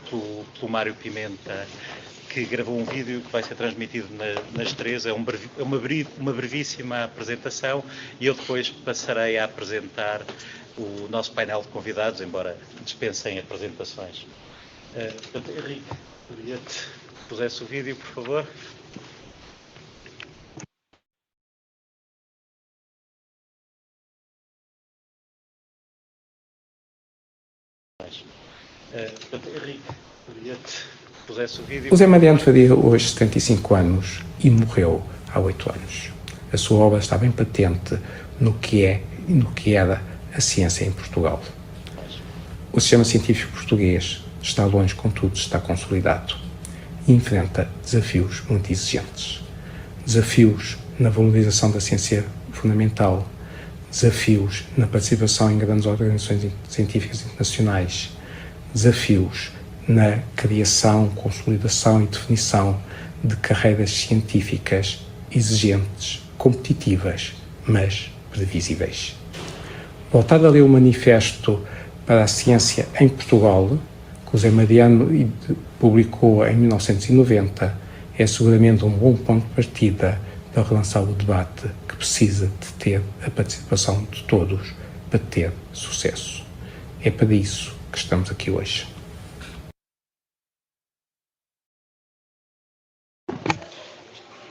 pelo Mário Pimenta, que gravou um vídeo que vai ser transmitido nas 3. É uma brevíssima apresentação e eu depois passarei a apresentar o nosso painel de convidados, embora dispensem apresentações. Portanto, Henrique, queria-te que pusesse o vídeo, por favor. Portanto, Henrique, queria-te que pusesse o vídeo. José Mariano faria hoje 75 anos e morreu há 8 anos. A sua obra está bem patente no que é e no que era a ciência em Portugal. O sistema científico português está longe, contudo, está consolidado e enfrenta desafios muito exigentes. Desafios na valorização da ciência fundamental, desafios na participação em grandes organizações científicas internacionais, desafios na criação, consolidação e definição de carreiras científicas exigentes, competitivas, mas previsíveis. Voltado a ler o Manifesto para a Ciência em Portugal, que o José Mariano publicou em 1990, é seguramente um bom ponto de partida para relançar o debate que precisa de ter a participação de todos para ter sucesso. É para isso que estamos aqui hoje.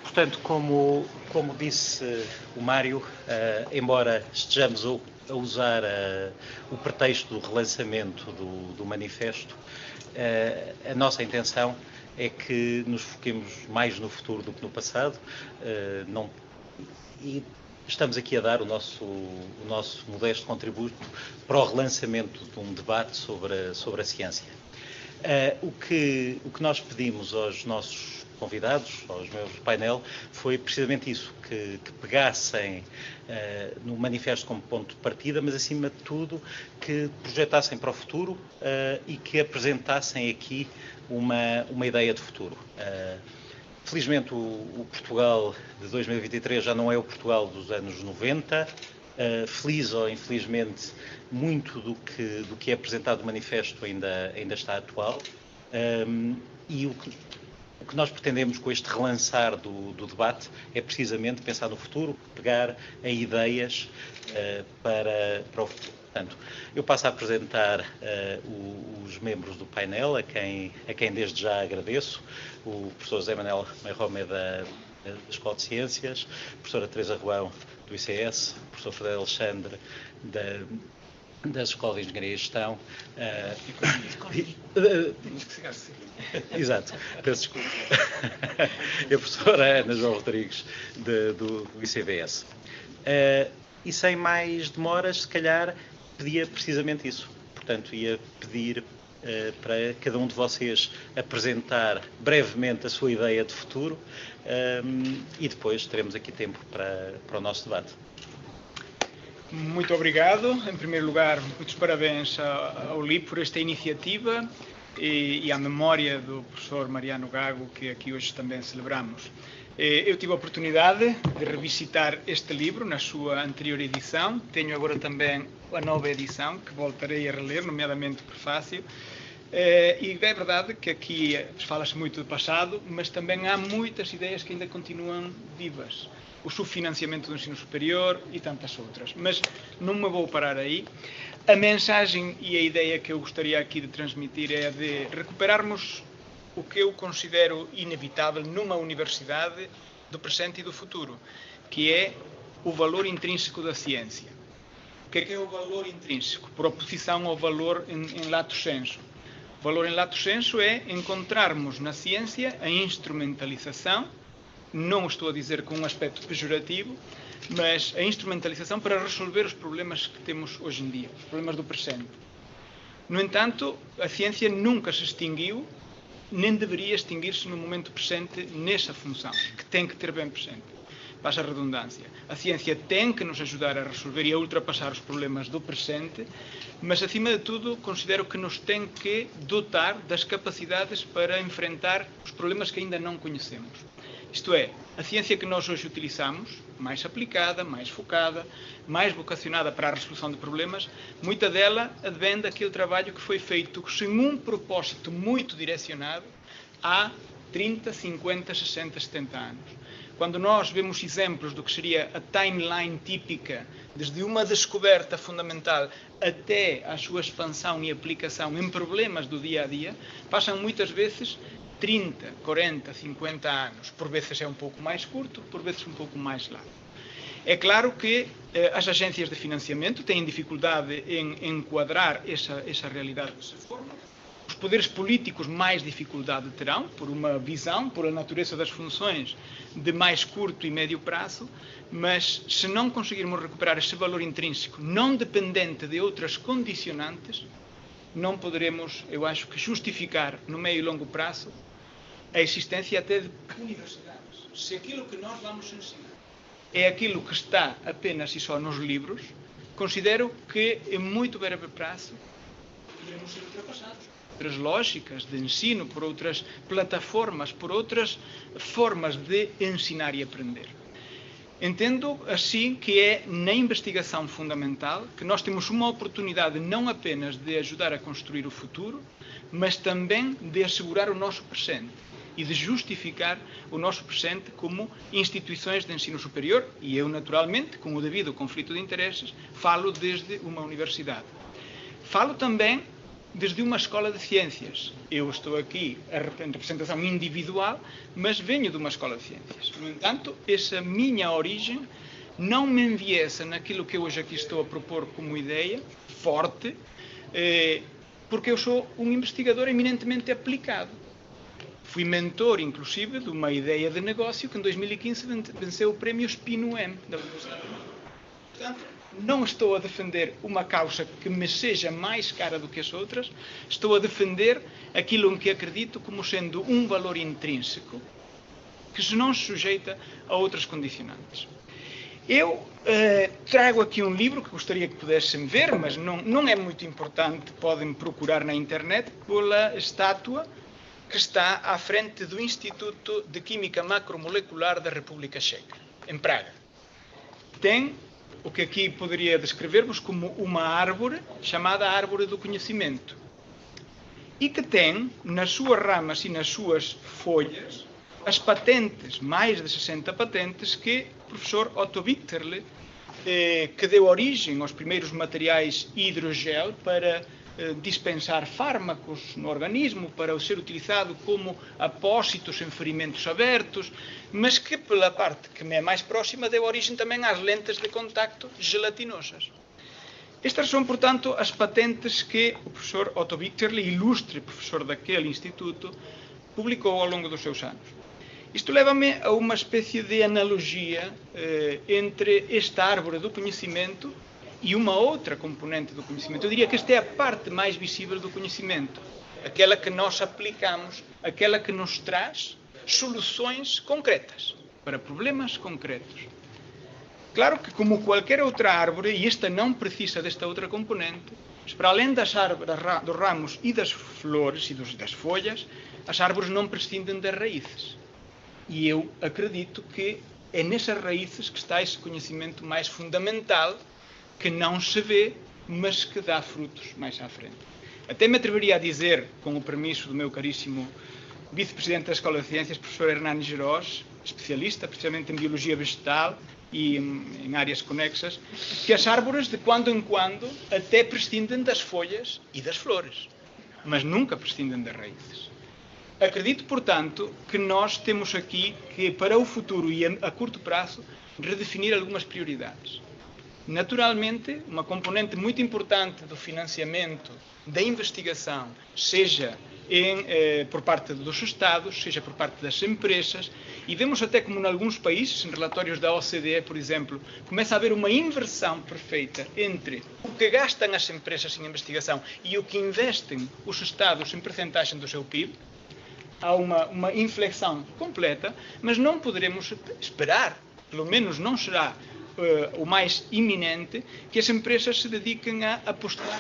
Portanto, como disse o Mário, embora estejamos a usar o pretexto do relançamento do manifesto, a nossa intenção é que nos foquemos mais no futuro do que no passado, e estamos aqui a dar o nosso modesto contributo para o relançamento de um debate sobre a ciência. O que nós pedimos aos nossos convidados, aos membros do painel, foi precisamente isso, que pegassem no manifesto como ponto de partida, mas acima de tudo que projetassem para o futuro e que apresentassem aqui uma ideia de futuro. Felizmente o Portugal de 2023 já não é o Portugal dos anos 90, feliz ou infelizmente muito do que é apresentado no manifesto ainda está atual, e o que nós pretendemos com este relançar do debate é precisamente pensar no futuro, pegar em ideias para o futuro. Portanto, eu passo a apresentar os membros do painel, a quem desde já agradeço: o professor José Manuel Meirome da Escola de Ciências, a professora Teresa Ruão do ICS, o professor Fernando Alexandre das Escolas de Engenharia e Gestão. Exato, peço desculpa. E a professora Ana João Rodrigues do ICVS. E sem mais demoras, se calhar, pedia precisamente isso. Portanto, ia pedir para cada um de vocês apresentar brevemente a sua ideia de futuro, e depois teremos aqui tempo para o nosso debate. Muito obrigado. Em primeiro lugar, muitos parabéns ao LIP por esta iniciativa e à memória do professor Mariano Gago, que aqui hoje também celebramos. Eu tive a oportunidade de revisitar este livro na sua anterior edição. Tenho agora também a nova edição, que voltarei a reler, nomeadamente o prefácio. E é verdade que aqui fala-se muito do passado, mas também há muitas ideias que ainda continuam vivas. O subfinanciamento do ensino superior e tantas outras. Mas não me vou parar aí. A mensagem e a ideia que eu gostaria aqui de transmitir é de recuperarmos o que eu considero inevitável numa universidade do presente e do futuro, que é o valor intrínseco da ciência. O que é o valor intrínseco? Por oposição ao valor em lato sensu. O valor em lato sensu é encontrarmos na ciência a instrumentalização, não estou a dizer com um aspecto pejorativo, mas a instrumentalização para resolver os problemas que temos hoje em dia, os problemas do presente. No entanto, a ciência nunca se extinguiu, nem deveria extinguir-se no momento presente nessa função, que tem que ter bem presente. passa a redundância. A ciência tem que nos ajudar a resolver e a ultrapassar os problemas do presente, mas, acima de tudo, considero que nos tem que dotar das capacidades para enfrentar os problemas que ainda não conhecemos. Isto é, a ciência que nós hoje utilizamos, mais aplicada, mais focada, mais vocacionada para a resolução de problemas, muita dela advém daquele trabalho que foi feito sem um propósito muito direcionado há 30, 50, 60, 70 anos. Quando nós vemos exemplos do que seria a timeline típica, desde uma descoberta fundamental até a sua expansão e aplicação em problemas do dia a dia, passam muitas vezes 30, 40, 50 anos. Por vezes é um pouco mais curto, por vezes um pouco mais largo. É claro que as agências de financiamento têm dificuldade em enquadrar essa realidade dessa forma. Os poderes políticos mais dificuldade terão, por uma visão, por a natureza das funções de mais curto e médio prazo, mas se não conseguirmos recuperar esse valor intrínseco, não dependente de outras condicionantes, não poderemos, eu acho que, justificar no médio e longo prazo a existência até de universidades. Se aquilo que nós vamos ensinar é aquilo que está apenas e só nos livros, considero que em muito breve prazo poderemos ser ultrapassados. Outras lógicas de ensino, por outras plataformas, por outras formas de ensinar e aprender. Entendo, assim, que é na investigação fundamental que nós temos uma oportunidade não apenas de ajudar a construir o futuro, mas também de assegurar o nosso presente e de justificar o nosso presente como instituições de ensino superior, e eu, naturalmente, com o devido conflito de interesses, falo desde uma universidade. Falo também desde uma escola de ciências. Eu estou aqui em representação individual, mas venho de uma escola de ciências. No entanto, essa minha origem não me enviesa naquilo que eu hoje aqui estou a propor como ideia forte, porque eu sou um investigador eminentemente aplicado. Fui mentor, inclusive, de uma ideia de negócio que em 2015 venceu o prémio Spin-UM da Universidade de Madrid. Portanto, não estou a defender uma causa que me seja mais cara do que as outras, estou a defender aquilo em que acredito como sendo um valor intrínseco que se não se sujeita a outras condicionantes. Eu trago aqui um livro que gostaria que pudessem ver, mas não é muito importante, podem procurar na internet, pela estátua que está à frente do Instituto de Química Macromolecular da República Checa, em Praga. Tem o que aqui poderia descrever-vos como uma árvore chamada Árvore do Conhecimento e que tem nas suas ramas e nas suas folhas as patentes, mais de 60 patentes, que o professor Otto Wichterle, que deu origem aos primeiros materiais hidrogel para dispensar fármacos no organismo, para ser utilizado como apósitos em ferimentos abertos, mas que, pela parte que me é mais próxima, deu origem também às lentes de contacto gelatinosas. Estas são, portanto, as patentes que o professor Otto Wichterle, ilustre professor daquele instituto, publicou ao longo dos seus anos. Isto leva-me a uma espécie de analogia entre esta árvore do conhecimento e uma outra componente do conhecimento. Eu diria que esta é a parte mais visível do conhecimento, aquela que nós aplicamos, aquela que nos traz soluções concretas para problemas concretos. Claro que, como qualquer outra árvore, e esta não precisa desta outra componente, para além das árvores, dos ramos e das flores e das folhas, as árvores não prescindem das raízes. E eu acredito que é nessas raízes que está esse conhecimento mais fundamental, que não se vê, mas que dá frutos mais à frente. Até me atreveria a dizer, com o permisso do meu caríssimo vice-presidente da Escola de Ciências, professor Hernani Geroz, especialista, precisamente em biologia vegetal e em áreas conexas, que as árvores, de quando em quando, até prescindem das folhas e das flores, mas nunca prescindem das raízes. Acredito, portanto, que nós temos aqui que, para o futuro e a curto prazo, redefinir algumas prioridades. Naturalmente, uma componente muito importante do financiamento da investigação, seja por parte dos Estados, seja por parte das empresas, e vemos até como em alguns países, em relatórios da OCDE, por exemplo, começa a haver uma inversão perfeita entre o que gastam as empresas em investigação e o que investem os Estados em percentagem do seu PIB. Há uma inflexão completa, mas não poderemos esperar pelo menos não será o mais iminente, que as empresas se dediquem a apostar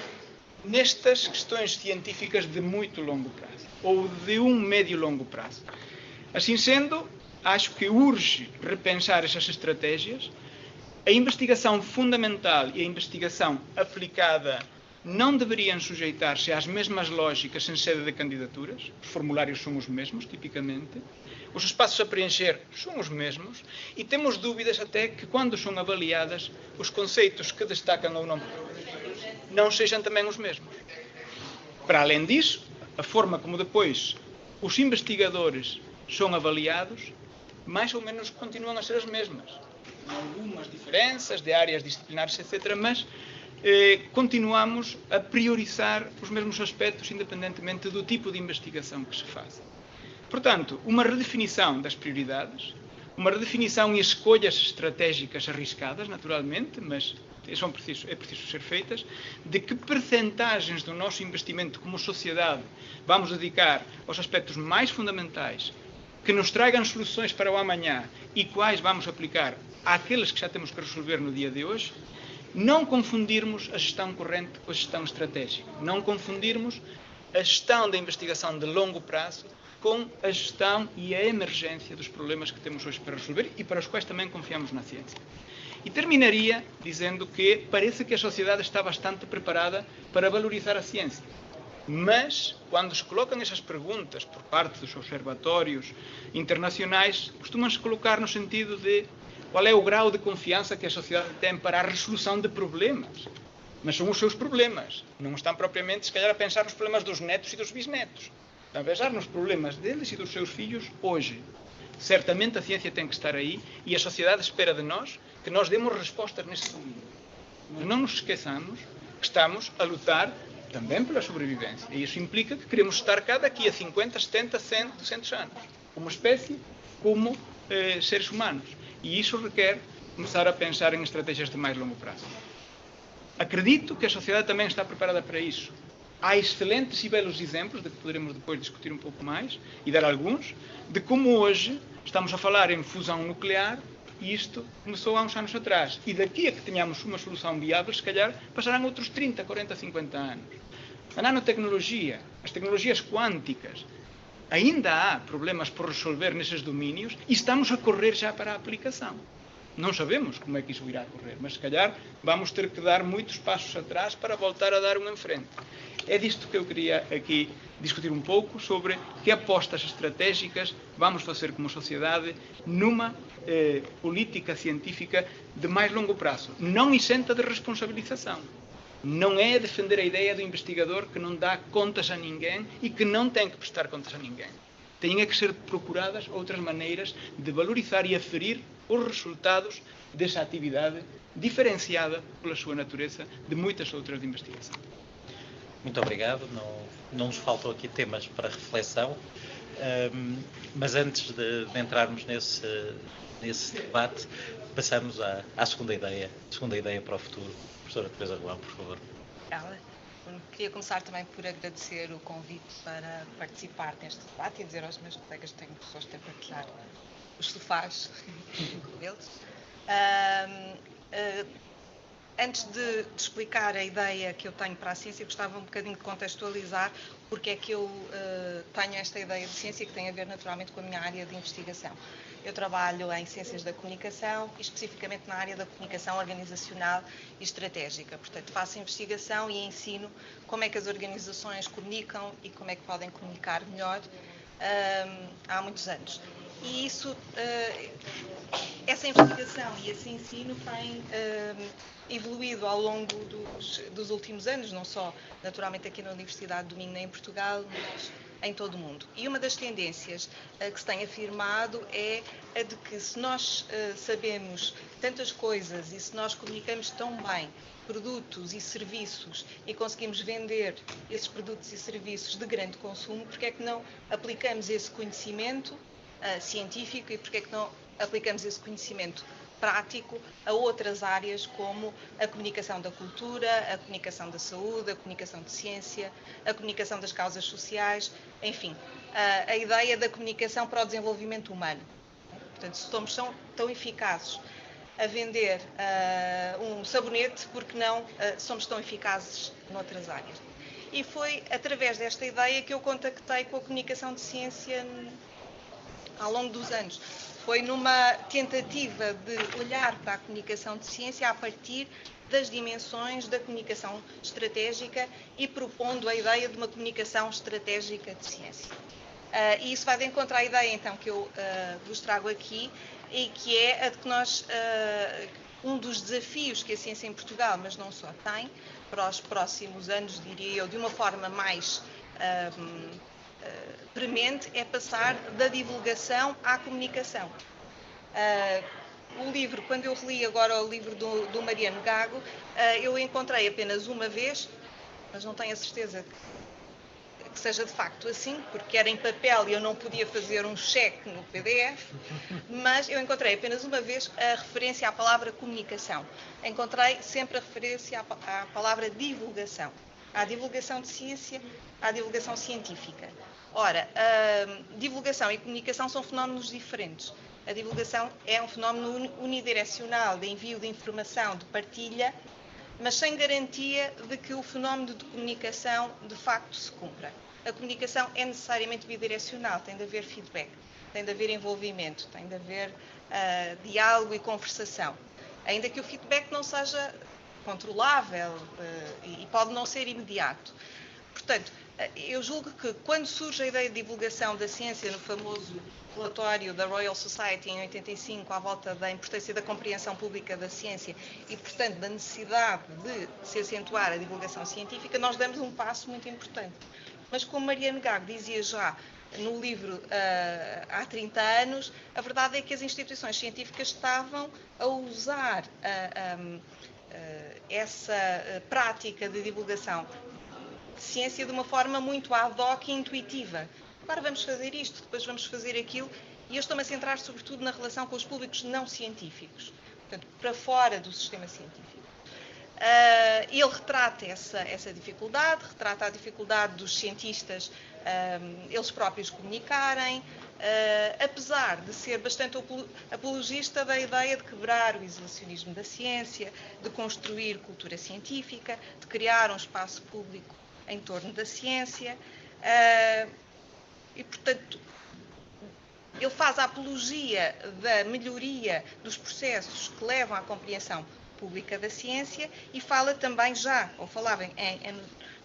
nestas questões científicas de muito longo prazo, ou de um médio e longo prazo. Assim sendo, acho que urge repensar essas estratégias. A investigação fundamental e a investigação aplicada não deveriam sujeitar-se às mesmas lógicas em sede de candidaturas. Os formulários são os mesmos, tipicamente. Os espaços a preencher são os mesmos. E temos dúvidas até que, quando são avaliadas, os conceitos que destacam ou não sejam também os mesmos. Para além disso, a forma como depois os investigadores são avaliados, mais ou menos continuam a ser as mesmas. Algumas diferenças de áreas disciplinares, etc., mas continuamos a priorizar os mesmos aspectos, independentemente do tipo de investigação que se faz. Portanto, uma redefinição das prioridades, uma redefinição e escolhas estratégicas arriscadas, naturalmente, mas é preciso ser feitas, de que percentagens do nosso investimento como sociedade vamos dedicar aos aspectos mais fundamentais, que nos tragam soluções para o amanhã e quais vamos aplicar àqueles que já temos que resolver no dia de hoje. Não confundirmos a gestão corrente com a gestão estratégica. Não confundirmos a gestão da investigação de longo prazo com a gestão e a emergência dos problemas que temos hoje para resolver e para os quais também confiamos na ciência. E terminaria dizendo que parece que a sociedade está bastante preparada para valorizar a ciência. Mas, quando se colocam essas perguntas por parte dos observatórios internacionais, costumam-se colocar no sentido de qual é o grau de confiança que a sociedade tem para a resolução de problemas. Mas são os seus problemas. Não estão propriamente, se calhar, a pensar nos problemas dos netos e dos bisnetos. Estão a pensar nos problemas deles e dos seus filhos hoje. Certamente a ciência tem que estar aí e a sociedade espera de nós que nós demos respostas nesse domínio. Mas não nos esqueçamos que estamos a lutar também pela sobrevivência. E isso implica que queremos estar cá daqui a 50, 70, 100, 200 anos. Como espécie, como seres humanos. E isso requer começar a pensar em estratégias de mais longo prazo. Acredito que a sociedade também está preparada para isso. Há excelentes e belos exemplos, de que poderemos depois discutir um pouco mais, e dar alguns, de como hoje estamos a falar em fusão nuclear, e isto começou há uns anos atrás. E daqui a que tenhamos uma solução viável, se calhar, passarão outros 30, 40, 50 anos. A nanotecnologia, as tecnologias quânticas, ainda há problemas por resolver nesses domínios e estamos a correr já para a aplicação. Não sabemos como é que isso irá correr, mas se calhar vamos ter que dar muitos passos atrás para voltar a dar um em frente. É disto que eu queria aqui discutir um pouco, sobre que apostas estratégicas vamos fazer como sociedade numa política científica de mais longo prazo, não isenta de responsabilização. Não é defender a ideia do investigador que não dá contas a ninguém e que não tem que prestar contas a ninguém. Têm que ser procuradas outras maneiras de valorizar e aferir os resultados dessa atividade diferenciada pela sua natureza de muitas outras de investigação. Muito obrigado. Não nos faltam aqui temas para reflexão, mas antes de entrarmos nesse debate, passamos à segunda ideia para o futuro. Professora Teresa Ruão, por favor. Obrigada. Queria começar também por agradecer o convite para participar neste debate e dizer aos meus colegas que tenho pessoas que têm para partilhar os sofás com eles. Antes de explicar a ideia que eu tenho para a ciência, gostava um bocadinho de contextualizar porque é que eu tenho esta ideia de ciência que tem a ver naturalmente com a minha área de investigação. Eu trabalho em ciências da comunicação e especificamente na área da comunicação organizacional e estratégica. Portanto, faço investigação e ensino como é que as organizações comunicam e como é que podem comunicar melhor há muitos anos. E isso, essa investigação e esse ensino tem evoluído ao longo dos últimos anos, não só naturalmente aqui na Universidade do Minho nem em Portugal, mas em todo o mundo. E uma das tendências que se tem afirmado é a de que se nós sabemos tantas coisas e se nós comunicamos tão bem produtos e serviços e conseguimos vender esses produtos e serviços de grande consumo, porque é que não aplicamos esse conhecimento científico e porque é que não aplicamos esse conhecimento prático a outras áreas como a comunicação da cultura, a comunicação da saúde, a comunicação de ciência, a comunicação das causas sociais, enfim, a ideia da comunicação para o desenvolvimento humano. Portanto, se somos tão eficazes a vender um sabonete, porque não somos tão eficazes noutras áreas? E foi através desta ideia que eu contactei com a comunicação de ciência ao longo dos anos. Foi numa tentativa de olhar para a comunicação de ciência a partir das dimensões da comunicação estratégica e propondo a ideia de uma comunicação estratégica de ciência. E isso vai de encontro à ideia, então, que eu vos trago aqui, e que é a de que nós, um dos desafios que a ciência em Portugal, mas não só, tem, para os próximos anos, diria eu, de uma forma mais premente, é passar da divulgação à comunicação. O livro, quando eu reli agora o livro do Mariano Gago, eu encontrei apenas uma vez, mas não tenho a certeza que seja de facto assim, porque era em papel e eu não podia fazer um cheque no PDF, mas eu encontrei apenas uma vez a referência à palavra comunicação. Encontrei sempre a referência à palavra divulgação, à divulgação de ciência, à divulgação científica. Ora, divulgação e comunicação são fenómenos diferentes. A divulgação é um fenómeno unidirecional, de envio de informação, de partilha, mas sem garantia de que o fenómeno de comunicação de facto se cumpra. A comunicação é necessariamente bidirecional, tem de haver feedback, tem de haver envolvimento, tem de haver diálogo e conversação. Ainda que o feedback não seja controlável e pode não ser imediato. Portanto, eu julgo que quando surge a ideia de divulgação da ciência no famoso relatório da Royal Society em 85, à volta da importância da compreensão pública da ciência e, portanto, da necessidade de se acentuar a divulgação científica, nós damos um passo muito importante. Mas como Mariano Gago dizia já no livro há 30 anos, a verdade é que as instituições científicas estavam a usar essa prática de divulgação de ciência de uma forma muito ad hoc e intuitiva. Agora vamos fazer isto, depois vamos fazer aquilo, e eu estou-me a centrar sobretudo na relação com os públicos não científicos, portanto, para fora do sistema científico. Ele retrata essa dificuldade, retrata a dificuldade dos cientistas eles próprios comunicarem, apesar de ser bastante apologista da ideia de quebrar o isolacionismo da ciência, de construir cultura científica, de criar um espaço público em torno da ciência, e, portanto, ele faz a apologia da melhoria dos processos que levam à compreensão pública da ciência e fala também falava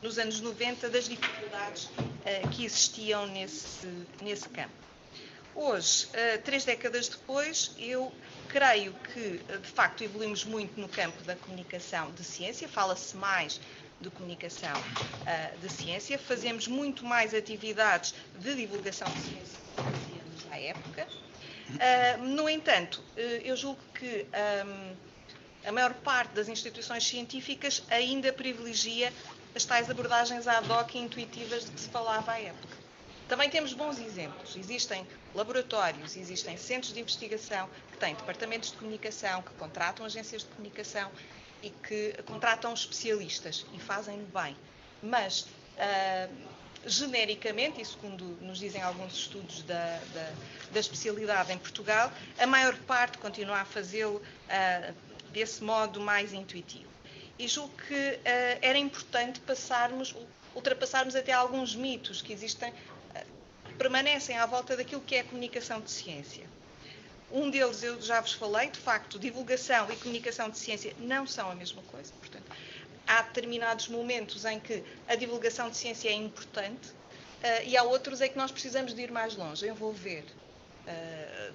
nos anos 90 das dificuldades que existiam nesse campo. Hoje, 3 décadas depois, eu creio que, de facto, evoluímos muito no campo da comunicação de ciência, fala-se mais de comunicação de ciência, fazemos muito mais atividades de divulgação de ciência do que fazíamos à época. No entanto, eu julgo que a maior parte das instituições científicas ainda privilegia as tais abordagens ad hoc e intuitivas de que se falava à época. Também temos bons exemplos. Existem laboratórios, existem centros de investigação que têm departamentos de comunicação, que contratam agências de comunicação e que contratam especialistas e fazem-no bem. Mas, genericamente, e segundo nos dizem alguns estudos da especialidade em Portugal, a maior parte continua a fazê-lo desse modo mais intuitivo. E julgo que era importante ultrapassarmos até alguns mitos que existem, permanecem à volta daquilo que é a comunicação de ciência. Um deles eu já vos falei, de facto, divulgação e comunicação de ciência não são a mesma coisa. Portanto, há determinados momentos em que a divulgação de ciência é importante e há outros em que nós precisamos de ir mais longe, envolver,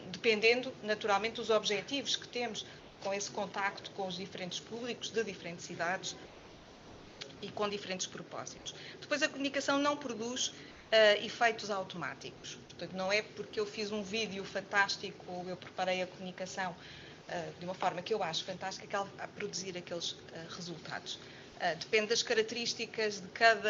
dependendo, naturalmente, dos objetivos que temos com esse contacto com os diferentes públicos de diferentes idades e com diferentes propósitos. Depois, a comunicação não produz efeitos automáticos. Portanto, não é porque eu fiz um vídeo fantástico ou eu preparei a comunicação de uma forma que eu acho fantástica que ela vai produzir aqueles resultados. Depende das características de cada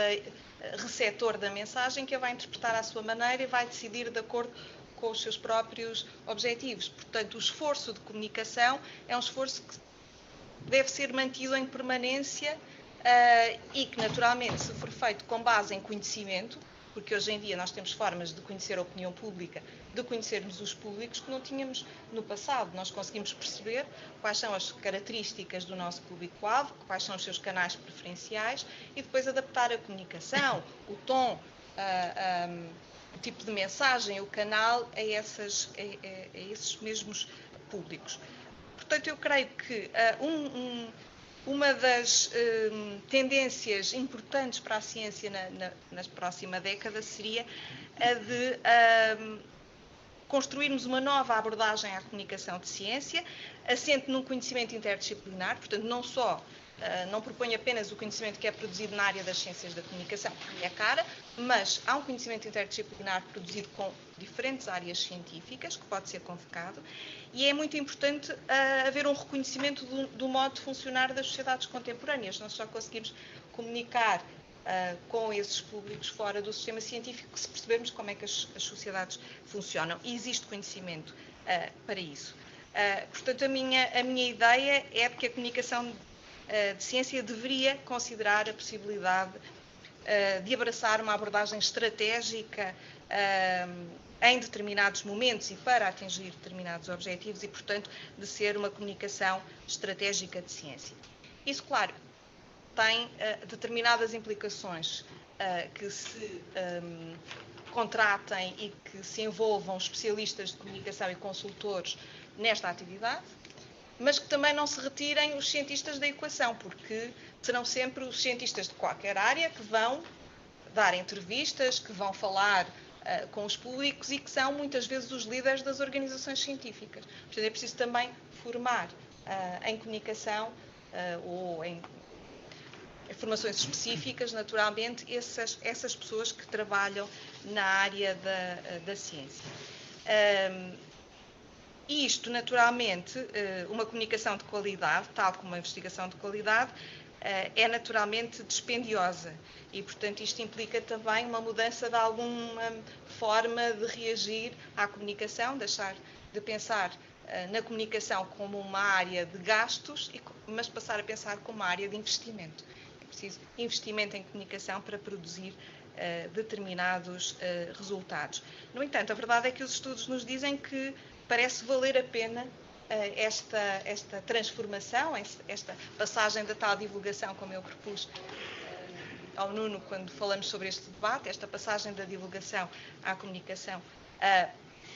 receptor da mensagem, que a vai interpretar à sua maneira e vai decidir de acordo com os seus próprios objetivos. Portanto, o esforço de comunicação é um esforço que deve ser mantido em permanência e que, naturalmente, se for feito com base em conhecimento, porque hoje em dia nós temos formas de conhecer a opinião pública, de conhecermos os públicos que não tínhamos no passado. Nós conseguimos perceber quais são as características do nosso público-alvo, quais são os seus canais preferenciais e depois adaptar a comunicação, o tom, o tipo de mensagem, o canal a esses mesmos públicos. Portanto, eu creio que uma das tendências importantes para a ciência na próxima década seria a de construirmos uma nova abordagem à comunicação de ciência, assente num conhecimento interdisciplinar, portanto, não propõe apenas o conhecimento que é produzido na área das ciências da comunicação, que é cara, mas há um conhecimento interdisciplinar produzido com diferentes áreas científicas, que pode ser convocado, e é muito importante haver um reconhecimento do modo de funcionar das sociedades contemporâneas. Nós só conseguimos comunicar com esses públicos fora do sistema científico se percebermos como é que as sociedades funcionam. E existe conhecimento para isso. Portanto, a minha ideia é que a comunicação de ciência deveria considerar a possibilidade de abraçar uma abordagem estratégica em determinados momentos e para atingir determinados objetivos e, portanto, de ser uma comunicação estratégica de ciência. Isso, claro, tem determinadas implicações que se contratem e que se envolvam especialistas de comunicação e consultores nesta atividade, mas que também não se retirem os cientistas da equação, porque serão sempre os cientistas de qualquer área que vão dar entrevistas, que vão falar com os públicos e que são muitas vezes os líderes das organizações científicas. Portanto, é preciso também formar em comunicação ou em formações específicas, naturalmente, essas pessoas que trabalham na área da ciência. E isto, naturalmente, uma comunicação de qualidade, tal como uma investigação de qualidade, é naturalmente dispendiosa e, portanto, isto implica também uma mudança de alguma forma de reagir à comunicação, deixar de pensar na comunicação como uma área de gastos, mas passar a pensar como uma área de investimento. É preciso investimento em comunicação para produzir determinados resultados. No entanto, a verdade é que os estudos nos dizem que parece valer a pena esta transformação, esta passagem da tal divulgação, como eu propus ao Nuno quando falamos sobre este debate, esta passagem da divulgação à comunicação,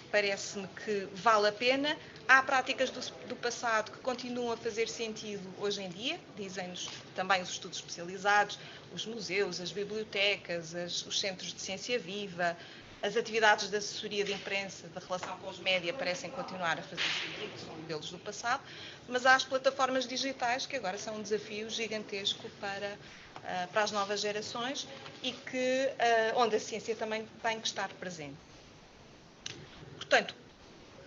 parece-me que vale a pena. Há práticas do passado que continuam a fazer sentido hoje em dia, dizem-nos também os estudos especializados, os museus, as bibliotecas, os centros de ciência viva, as atividades de assessoria de imprensa, da relação com os média, parecem continuar a fazer sentido, são modelos do passado, mas há as plataformas digitais que agora são um desafio gigantesco para as novas gerações e onde a ciência também tem que estar presente. Portanto,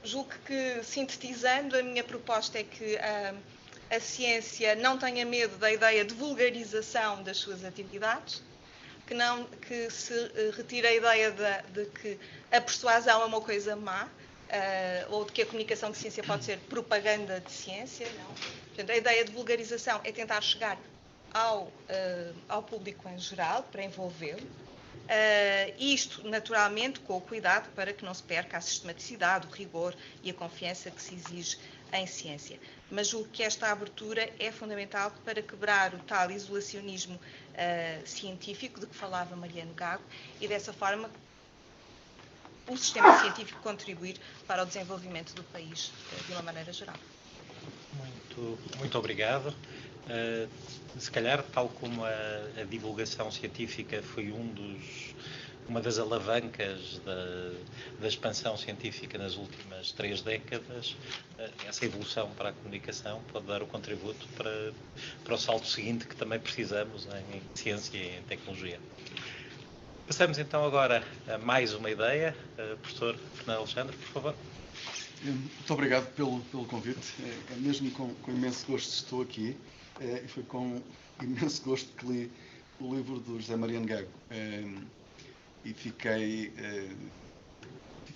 julgo que, sintetizando, a minha proposta é que a ciência não tenha medo da ideia de vulgarização das suas atividades, que se retire a ideia de que a persuasão é uma coisa má, ou de que a comunicação de ciência pode ser propaganda de ciência. Não. Portanto, a ideia de vulgarização é tentar chegar ao público em geral, para envolvê-lo. Isto, naturalmente, com o cuidado para que não se perca a sistematicidade, o rigor e a confiança que se exige em ciência. Mas julgo que esta abertura é fundamental para quebrar o tal isolacionismo científico de que falava Mariano Gago e, dessa forma, o sistema científico contribuir para o desenvolvimento do país de uma maneira geral. Muito obrigado. Se calhar, tal como a divulgação científica foi uma das alavancas da expansão científica nas últimas 3 décadas, essa evolução para a comunicação pode dar o contributo para o salto seguinte que também precisamos em ciência e em tecnologia. Passamos então agora a mais uma ideia. Professor Fernando Alexandre, por favor. Muito obrigado pelo convite. É mesmo com imenso gosto que estou aqui e foi com imenso gosto que li o livro do José Mariano Gago e fiquei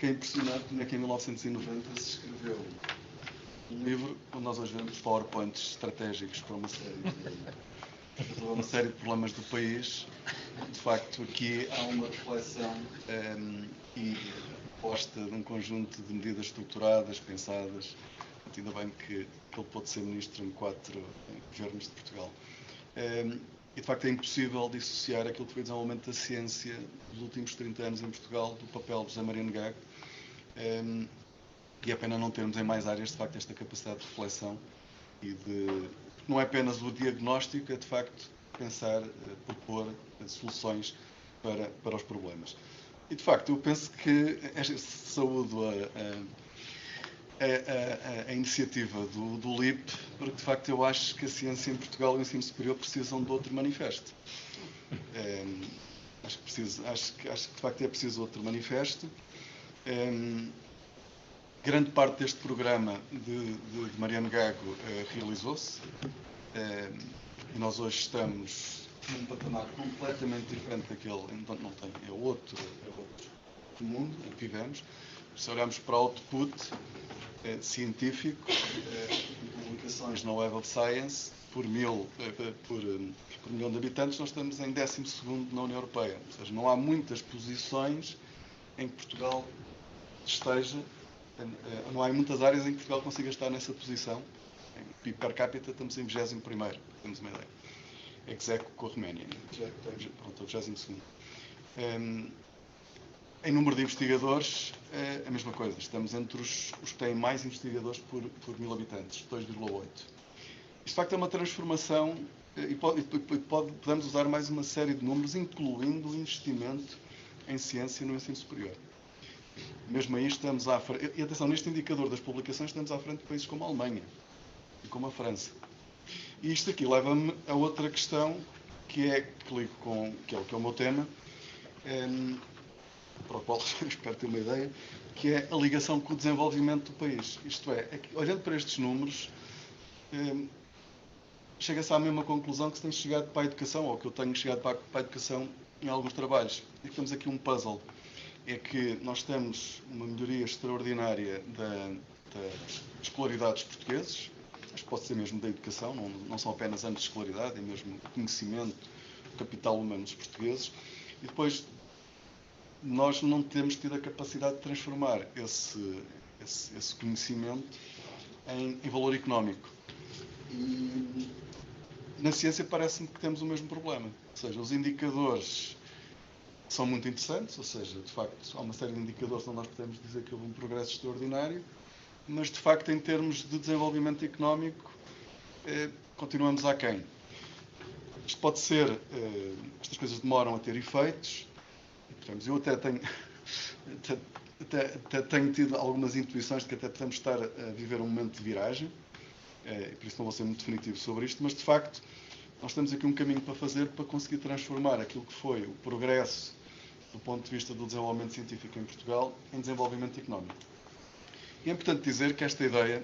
impressionado como é que em 1990 se escreveu um livro onde nós hoje vemos PowerPoints estratégicos para uma série de problemas do país de facto, aqui há uma reflexão e posta de um conjunto de medidas estruturadas, pensadas. Ainda bem que ele pôde ser ministro em 4 governos de Portugal. E, de facto, é impossível dissociar aquilo que foi o desenvolvimento da ciência dos últimos 30 anos em Portugal do papel de José Mariano Gago. E é pena não termos em mais áreas, de facto, esta capacidade de reflexão e de... Não é apenas o diagnóstico, é, de facto, pensar, propor soluções para os problemas. E, de facto, eu penso que saúdo a iniciativa do LIP, porque, de facto, eu acho que a ciência em Portugal e o ensino superior precisam de outro manifesto. Acho que, de facto, é preciso outro manifesto. Grande parte deste programa de Mariano Gago realizou-se. E nós hoje estamos num patamar completamente diferente daquele, não tem, é outro mundo em que vivemos. Se olharmos para o output científico, publicações na Web of Science, por milhão de habitantes, nós estamos em 12º na União Europeia. Ou seja, não há muitas posições em que Portugal esteja, não há muitas áreas em que Portugal consiga estar nessa posição. Em PIB per capita estamos em 21º, temos uma ideia. Execo com a Roménia, pronto, 22º. Em número de investigadores, a mesma coisa. Estamos entre os que têm mais investigadores por 1000 habitantes, 2,8. Isto, de facto, é uma transformação e podemos usar mais uma série de números, incluindo o investimento em ciência no ensino superior. Mesmo aí estamos à frente. E atenção, neste indicador das publicações estamos à frente de países como a Alemanha e como a França. E isto aqui leva-me a outra questão, que ligo com que é o meu tema, para o qual espero ter uma ideia, que é a ligação com o desenvolvimento do país. Isto é que, olhando para estes números, chega-se à mesma conclusão que se tem chegado para a educação, ou que eu tenho chegado para a educação em alguns trabalhos. E temos aqui um puzzle. É que nós temos uma melhoria extraordinária da escolaridade dos portugueses, acho que pode ser mesmo da educação, não são apenas anos de escolaridade, é mesmo o conhecimento, o capital humano dos portugueses, e depois nós não temos tido a capacidade de transformar esse conhecimento em valor económico. E na ciência parece-me que temos o mesmo problema, ou seja, os indicadores são muito interessantes, ou seja, de facto, há uma série de indicadores onde nós podemos dizer que houve um progresso extraordinário, mas, de facto, em termos de desenvolvimento económico, continuamos aquém. Isto pode ser, estas coisas demoram a ter efeitos, eu até tenho tido algumas intuições de que até podemos estar a viver um momento de viragem, por isso não vou ser muito definitivo sobre isto, mas, de facto, nós temos aqui um caminho para fazer para conseguir transformar aquilo que foi o progresso do ponto de vista do desenvolvimento científico em Portugal em desenvolvimento económico. E é importante dizer que esta ideia,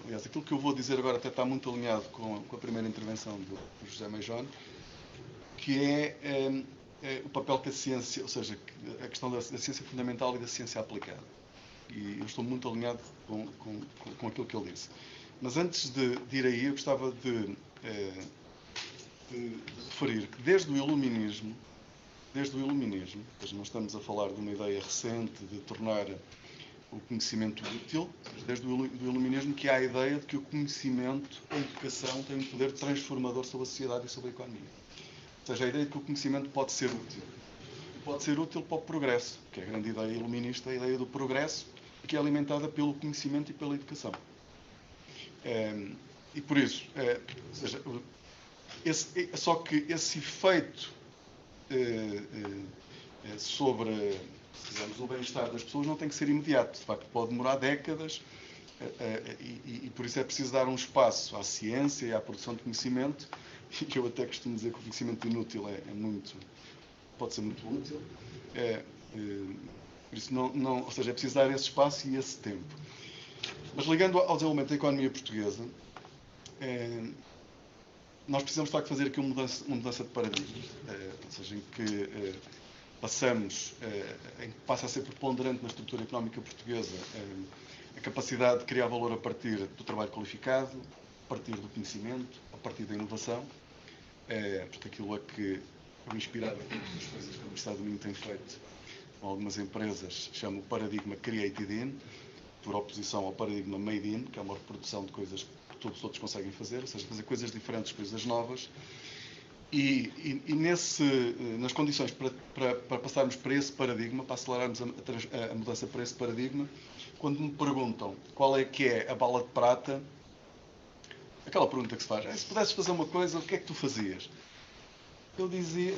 aliás, aquilo que eu vou dizer agora até está muito alinhado com a primeira intervenção do José Meijón, que é o papel que a ciência, ou seja, a questão da ciência fundamental e da ciência aplicada. E eu estou muito alinhado com aquilo que ele disse. Mas antes de ir aí, eu gostava de referir que desde o iluminismo, não estamos a falar de uma ideia recente de tornar o conhecimento útil, mas desde o iluminismo que há a ideia de que o conhecimento, a educação, tem um poder transformador sobre a sociedade e sobre a economia. Ou seja, a ideia de que o conhecimento pode ser útil. Pode ser útil para o progresso, que é a grande ideia iluminista, a ideia do progresso, que é alimentada pelo conhecimento e pela educação. E por isso, ou seja, só que esse efeito sobre, digamos, o bem-estar das pessoas não tem que ser imediato. De facto, pode demorar décadas e por isso é preciso dar um espaço à ciência e à produção de conhecimento. E eu até costumo dizer que o conhecimento inútil pode ser muito útil. Por isso, ou seja, é preciso dar esse espaço e esse tempo. Mas ligando ao desenvolvimento da economia portuguesa, nós precisamos, de facto, fazer aqui uma mudança de paradigma, ou seja, em que passa a ser preponderante na estrutura económica portuguesa a capacidade de criar valor a partir do trabalho qualificado, a partir do conhecimento, a partir da inovação, portanto, aquilo a que eu inspirado nas coisas que a Universidade do Minho tem feito com algumas empresas, chamo o paradigma Created In, por oposição ao paradigma Made In, que é uma reprodução de coisas que todos os outros conseguem fazer, ou seja, fazer coisas diferentes, coisas novas. E nas condições para passarmos para esse paradigma, para acelerarmos a mudança para esse paradigma, quando me perguntam qual é que é a bala de prata, aquela pergunta que se faz, se pudesses fazer uma coisa, o que é que tu fazias? Eu dizia,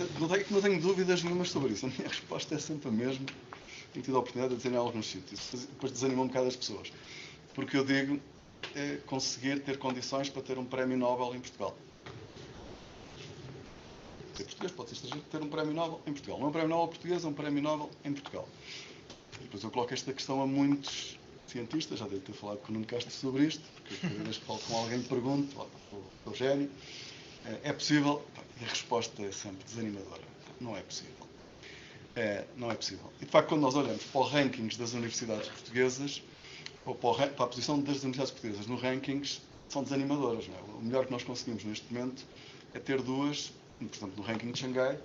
não tenho dúvidas nenhumas sobre isso. A minha resposta é sempre a mesma. Tenho tido a oportunidade de dizer em alguns sítios. Depois desanima um bocado as pessoas. Porque eu digo, conseguir ter condições para ter um prémio Nobel em Portugal. Ser português, pode ser estrangeiro, ter um prémio Nobel em Portugal. Não é um prémio Nobel português, é um prémio Nobel em Portugal. E depois eu coloco esta questão a muitos cientistas, já devo ter falado com o Nuno Castro sobre isto, porque cada vez que falo com alguém pergunto, o Eugénio, é possível? E a resposta é sempre desanimadora. Não é possível. Não é possível. E de facto, quando nós olhamos para os rankings das universidades portuguesas, ou para a posição das universidades portuguesas nos rankings, são desanimadoras. Não é? O melhor que nós conseguimos neste momento é ter duas, portanto, no ranking de Xangai,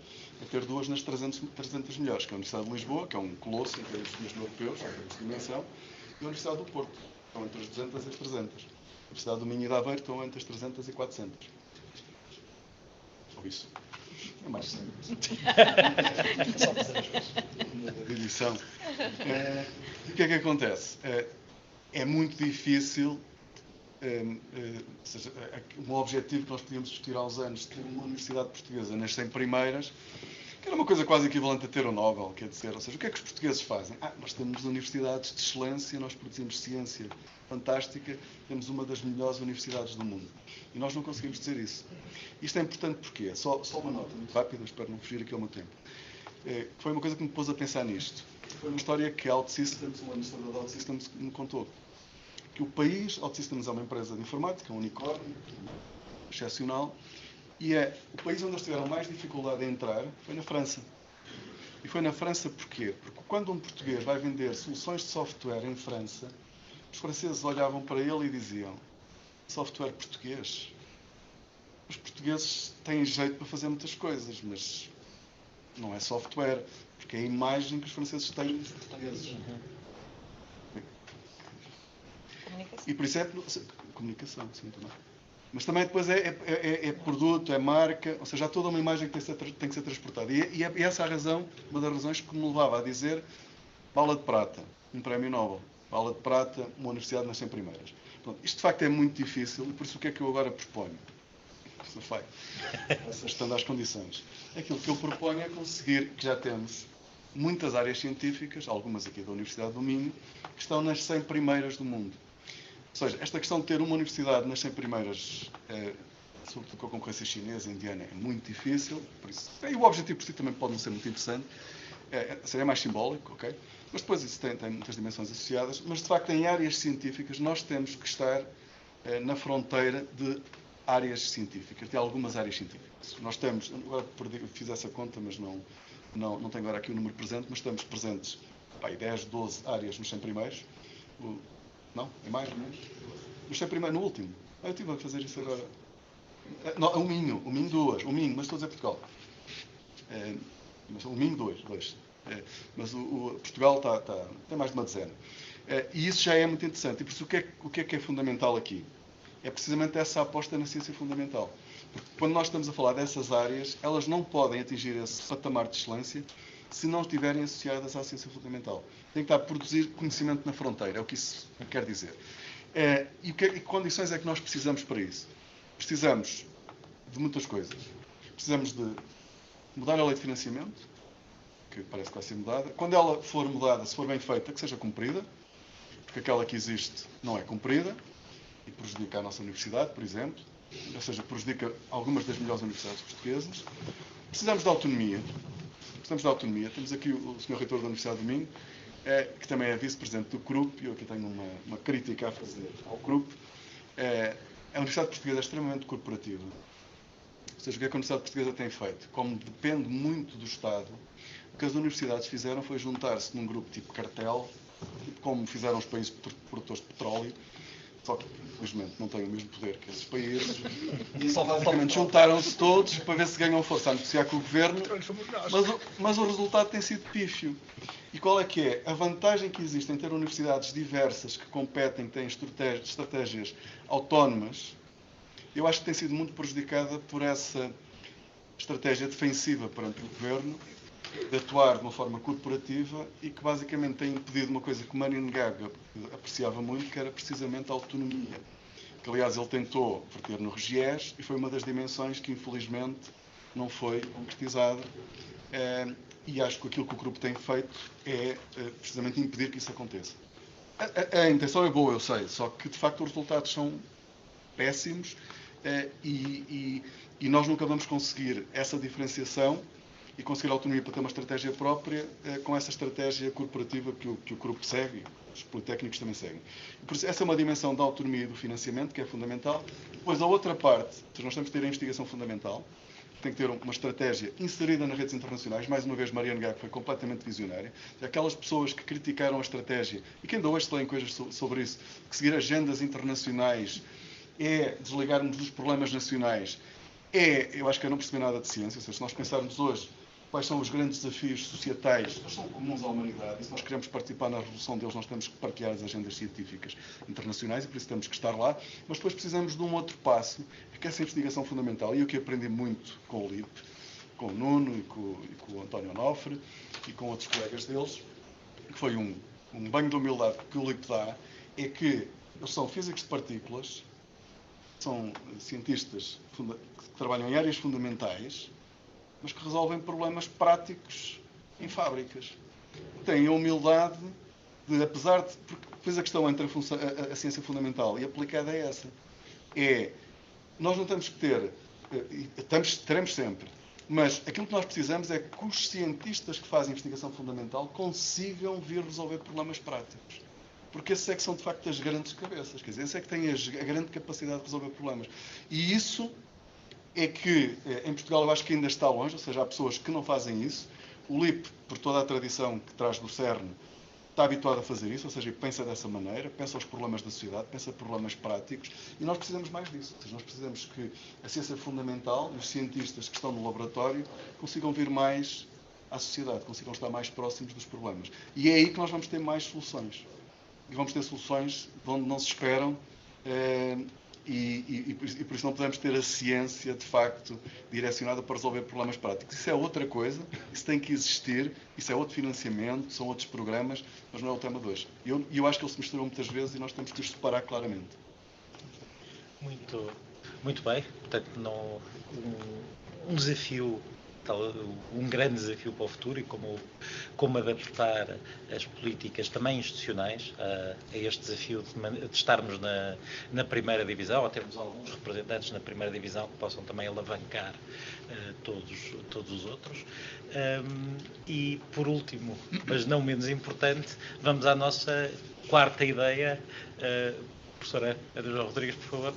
é ter duas nas 300 melhores, que é a Universidade de Lisboa, que é um colosso em termos mesmo europeus, em termos de dimensão, e a Universidade do Porto, que estão entre as 200 e as 300. A Universidade do Minho e da Aveiro estão entre as 300 e 400. Ou isso. É mais simples. É só fazer as coisas. A edição. E o que é que acontece? É muito difícil, ou seja, um objetivo que nós podíamos discutir há uns anos, ter uma universidade portuguesa nas 100 primeiras, que era uma coisa quase equivalente a ter o Nobel, quer dizer, ou seja, o que é que os portugueses fazem? Nós temos universidades de excelência, nós produzimos ciência fantástica, temos uma das melhores universidades do mundo. E nós não conseguimos dizer isso. Isto é importante porque só uma nota muito rápida, espero não fugir aqui ao meu tempo. Foi uma coisa que me pôs a pensar nisto. Foi uma história que a OutSystems, um administrador da OutSystems, me contou. Que o país, OutSystems é uma empresa de informática, um unicórnio, excepcional, e o país onde eles tiveram mais dificuldade em entrar foi na França. E foi na França porquê? Porque quando um português vai vender soluções de software em França, os franceses olhavam para ele e diziam: software português? Os portugueses têm jeito para fazer muitas coisas, mas não é software, porque é a imagem que os franceses têm dos portugueses. E por isso comunicação, sim, também. Mas também depois é produto, é marca, ou seja, há toda uma imagem que tem que ser transportada. E é essa a razão, uma das razões que me levava a dizer bala de prata, um prémio Nobel. Bala de prata, uma universidade nas 100 primeiras. Pronto, isto de facto é muito difícil e por isso o que é que eu agora proponho? Estando às condições. Aquilo que eu proponho é conseguir que já temos muitas áreas científicas, algumas aqui da Universidade do Minho, que estão nas 100 primeiras do mundo. Ou seja, esta questão de ter uma universidade nas 100 primeiras, sobretudo com a concorrência chinesa e indiana, é muito difícil. Por isso, e o objetivo por si também pode não ser muito interessante. Seria mais simbólico, ok? Mas depois isso tem muitas dimensões associadas. Mas, de facto, em áreas científicas, nós temos que estar na fronteira de áreas científicas, de algumas áreas científicas. Nós temos, agora fiz essa conta, mas não tenho agora aqui o número presente, mas estamos presentes 10, 12 áreas nos 100 primeiros. Não? É mais? Nos 100 primeiros, no último. Eu estive a fazer isso agora. Não, o Minho 2. O Minho, mas estou a dizer Portugal. O Minho 2. Mas o Portugal tem mais de uma dezena. E isso já é muito interessante. E por isso o que é fundamental aqui? É precisamente essa aposta na ciência fundamental. Porque quando nós estamos a falar dessas áreas, elas não podem atingir esse patamar de excelência se não estiverem associadas à ciência fundamental. Tem que estar a produzir conhecimento na fronteira, é o que isso quer dizer. E que condições é que nós precisamos para isso? Precisamos de muitas coisas. Precisamos de mudar a lei de financiamento, que parece que vai ser mudada. Quando ela for mudada, se for bem feita, que seja cumprida, porque aquela que existe não é cumprida e prejudica a nossa universidade, por exemplo, ou seja, prejudica algumas das melhores universidades portuguesas. Precisamos de autonomia. Temos aqui o Sr. Reitor da Universidade do Minho, que também é vice-presidente do CRUP, e eu aqui tenho uma crítica a fazer ao CRUP. A Universidade Portuguesa é extremamente corporativa. Ou seja, o que a Universidade Portuguesa tem feito? Como depende muito do Estado, o que as universidades fizeram foi juntar-se num grupo tipo cartel, como fizeram os países produtores de petróleo. Ou só que, infelizmente, não têm o mesmo poder que esses países, e só basicamente juntaram-se todos para ver se ganham força a negociar com o governo, mas o resultado tem sido pífio. E qual é que é? A vantagem que existe em ter universidades diversas que competem, que têm estratégias autónomas, eu acho que tem sido muito prejudicada por essa estratégia defensiva perante o governo, de atuar de uma forma corporativa e que basicamente tem impedido uma coisa que o Mariano Gago apreciava muito, que era precisamente a autonomia. Que, aliás, ele tentou verter no Regiés e foi uma das dimensões que, infelizmente, não foi concretizada. E acho que aquilo que o grupo tem feito é precisamente impedir que isso aconteça. A intenção é boa, eu sei, só que, de facto, os resultados são péssimos e nós nunca vamos conseguir essa diferenciação e conseguir autonomia para ter uma estratégia própria com essa estratégia corporativa que o grupo segue, os politécnicos também seguem. Por isso, essa é uma dimensão da autonomia e do financiamento que é fundamental. Depois, a outra parte, nós temos que ter a investigação fundamental, tem que ter uma estratégia inserida nas redes internacionais. Mais uma vez, Mariano Gago foi completamente visionário. Aquelas pessoas que criticaram a estratégia, e que ainda hoje se leem coisas sobre isso, que seguir agendas internacionais é desligarmos dos problemas nacionais, eu acho que é não perceber nada de ciência. Ou seja, se nós pensarmos hoje quais são os grandes desafios societais, eles são comuns à humanidade, e se nós queremos participar na resolução deles, nós temos que partilhar as agendas científicas internacionais, e por isso temos que estar lá, mas depois precisamos de um outro passo, que é essa investigação fundamental, e eu que aprendi muito com o LIP, com o Nuno e com o António Onofre, e com outros colegas deles, que foi um banho de humildade que o LIP dá, é que eles são físicos de partículas, são cientistas que trabalham em áreas fundamentais, mas que resolvem problemas práticos em fábricas. Têm a humildade de, apesar de... Porque depois a questão entre a ciência fundamental e aplicada é essa. Nós não temos que ter... teremos sempre. Mas aquilo que nós precisamos é que os cientistas que fazem investigação fundamental consigam vir resolver problemas práticos. Porque esses é que são, de facto, as grandes cabeças. Quer dizer, esses é que têm a grande capacidade de resolver problemas. E isso é que, em Portugal, eu acho que ainda está longe, ou seja, há pessoas que não fazem isso. O LIP, por toda a tradição que traz do CERN, está habituado a fazer isso, ou seja, pensa dessa maneira, pensa os problemas da sociedade, pensa problemas práticos, e nós precisamos mais disso. Ou seja, nós precisamos que a ciência fundamental e os cientistas que estão no laboratório consigam vir mais à sociedade, consigam estar mais próximos dos problemas. E é aí que nós vamos ter mais soluções. E vamos ter soluções de onde não se esperam, e por isso não podemos ter a ciência, de facto, direcionada para resolver problemas práticos. Isso é outra coisa, isso tem que existir, isso é outro financiamento, são outros programas, mas não é o tema de hoje. E eu acho que ele se misturou muitas vezes e nós temos que os separar claramente. Muito bem. Portanto, um desafio, um grande desafio para o futuro, e como adaptar as políticas também institucionais a este desafio de estarmos na primeira divisão, ou termos alguns representantes na primeira divisão que possam também alavancar todos os outros. E, por último, mas não menos importante, vamos à nossa quarta ideia. Professora Ana João Rodrigues, por favor.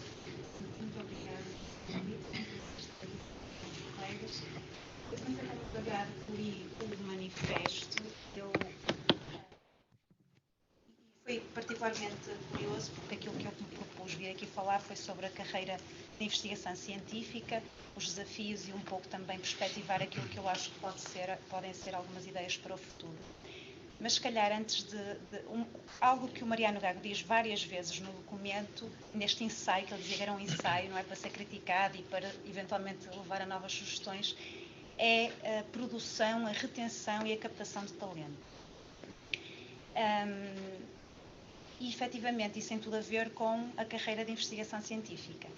Li o manifesto, foi particularmente curioso porque aquilo que eu me propus vir aqui falar foi sobre a carreira de investigação científica, os desafios e um pouco também perspectivar aquilo que eu acho que podem ser algumas ideias para o futuro. Mas se calhar antes algo que o Mariano Gago diz várias vezes no documento, neste ensaio, que ele dizia que era um ensaio, não é para ser criticado e para eventualmente levar a novas sugestões, é a produção, a retenção e a captação de talento. E, efetivamente, isso tem tudo a ver com a carreira de investigação científica.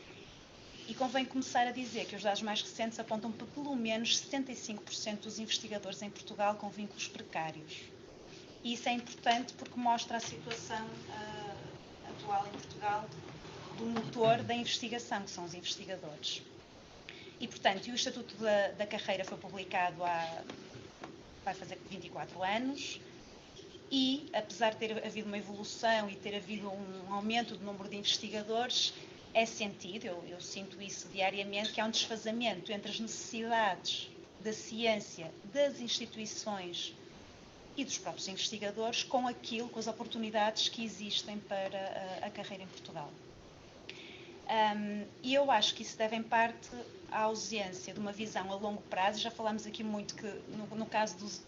E convém começar a dizer que os dados mais recentes apontam para pelo menos 75% dos investigadores em Portugal com vínculos precários. E isso é importante porque mostra a situação atual em Portugal do motor da investigação, que são os investigadores. E, portanto, o Estatuto da Carreira foi publicado vai fazer 24 anos e, apesar de ter havido uma evolução e ter havido um aumento do número de investigadores, é sentido, eu sinto isso diariamente, que há um desfazamento entre as necessidades da ciência, das instituições e dos próprios investigadores com as oportunidades que existem para a carreira em Portugal. E eu acho que isso deve em parte à ausência de uma visão a longo prazo. Já falámos aqui muito que no caso dos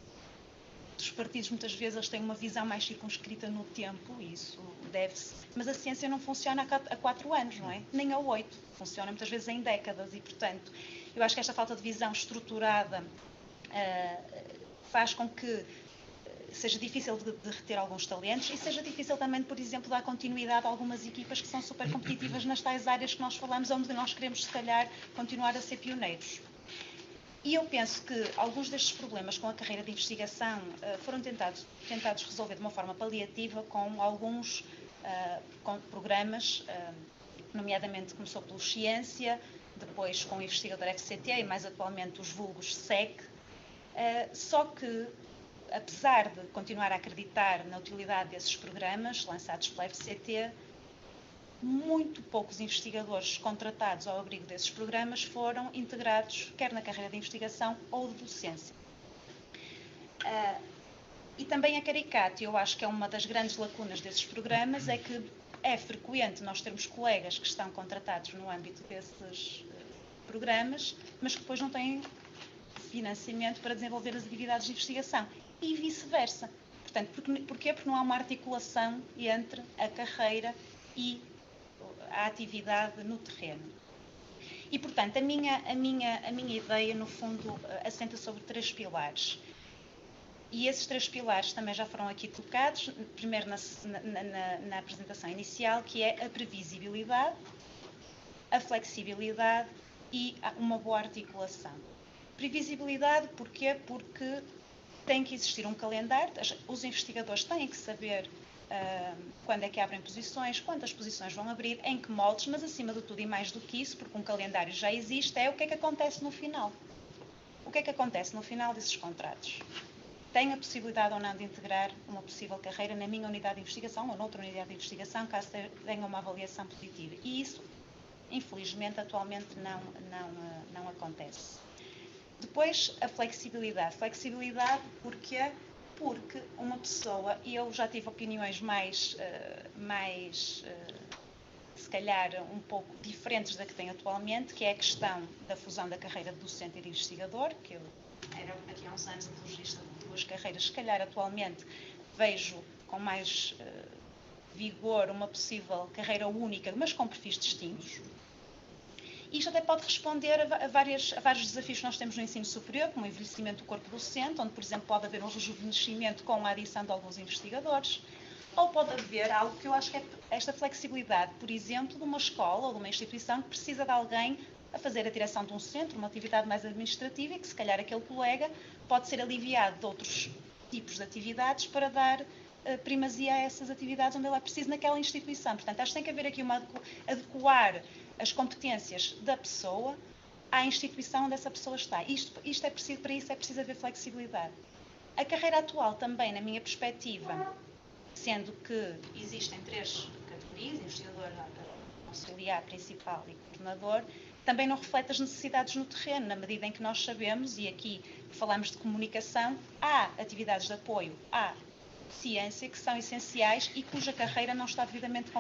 partidos, muitas vezes eles têm uma visão mais circunscrita no tempo, e isso deve-se. Mas a ciência não funciona a 4 anos, não é? Nem a 8. Funciona muitas vezes em décadas e, portanto, eu acho que esta falta de visão estruturada faz com que seja difícil de reter alguns talentos e seja difícil também, por exemplo, dar continuidade a algumas equipas que são super competitivas nas tais áreas que nós falamos, onde nós queremos, se calhar, continuar a ser pioneiros. E eu penso que alguns destes problemas com a carreira de investigação foram tentados resolver de uma forma paliativa com alguns com programas, nomeadamente começou pelo Ciência, depois com o investigador FCT e mais atualmente os vulgos SEC, só que apesar de continuar a acreditar na utilidade desses programas lançados pela FCT, muito poucos investigadores contratados ao abrigo desses programas foram integrados quer na carreira de investigação ou de docência. E também é caricato, eu acho que é uma das grandes lacunas desses programas, é que é frequente nós termos colegas que estão contratados no âmbito desses programas, mas que depois não têm financiamento para desenvolver as atividades de investigação. E vice-versa. Portanto, porquê? Porque não há uma articulação entre a carreira e a atividade no terreno. E, portanto, a minha ideia, no fundo, assenta sobre 3 pilares. E esses 3 pilares também já foram aqui tocados, primeiro na apresentação inicial, que é a previsibilidade, a flexibilidade e uma boa articulação. Previsibilidade, porquê? Porque tem que existir um calendário, os investigadores têm que saber quando é que abrem posições, quantas posições vão abrir, em que moldes, mas acima de tudo e mais do que isso, porque um calendário já existe, é o que é que acontece no final. O que é que acontece no final desses contratos? Tem a possibilidade ou não de integrar uma possível carreira na minha unidade de investigação ou noutra unidade de investigação, caso tenha uma avaliação positiva. E isso, infelizmente, atualmente não acontece. Depois, a flexibilidade. Flexibilidade porquê? Porque uma pessoa, e eu já tive opiniões mais se calhar um pouco diferentes da que tenho atualmente, que é a questão da fusão da carreira de docente e de investigador, que eu era aqui há uns anos apologista de 2 carreiras, se calhar atualmente vejo com mais vigor uma possível carreira única, mas com perfis distintos. Isto até pode responder a vários desafios que nós temos no ensino superior, como o envelhecimento do corpo docente, onde, por exemplo, pode haver um rejuvenescimento com a adição de alguns investigadores, ou pode haver algo que eu acho que é esta flexibilidade, por exemplo, de uma escola ou de uma instituição que precisa de alguém a fazer a direção de um centro, uma atividade mais administrativa, e que se calhar aquele colega pode ser aliviado de outros tipos de atividades para dar primazia a essas atividades onde ele é preciso naquela instituição. Portanto, acho que tem que haver aqui adequar as competências da pessoa à instituição onde essa pessoa está. Isto é preciso, para isso é preciso haver flexibilidade. A carreira atual também, na minha perspectiva, sendo que existem 3 categorias, investigador, auxiliar, principal e coordenador, também não reflete as necessidades no terreno, na medida em que nós sabemos, e aqui falamos de comunicação, há atividades de apoio à ciência que são essenciais e cuja carreira não está devidamente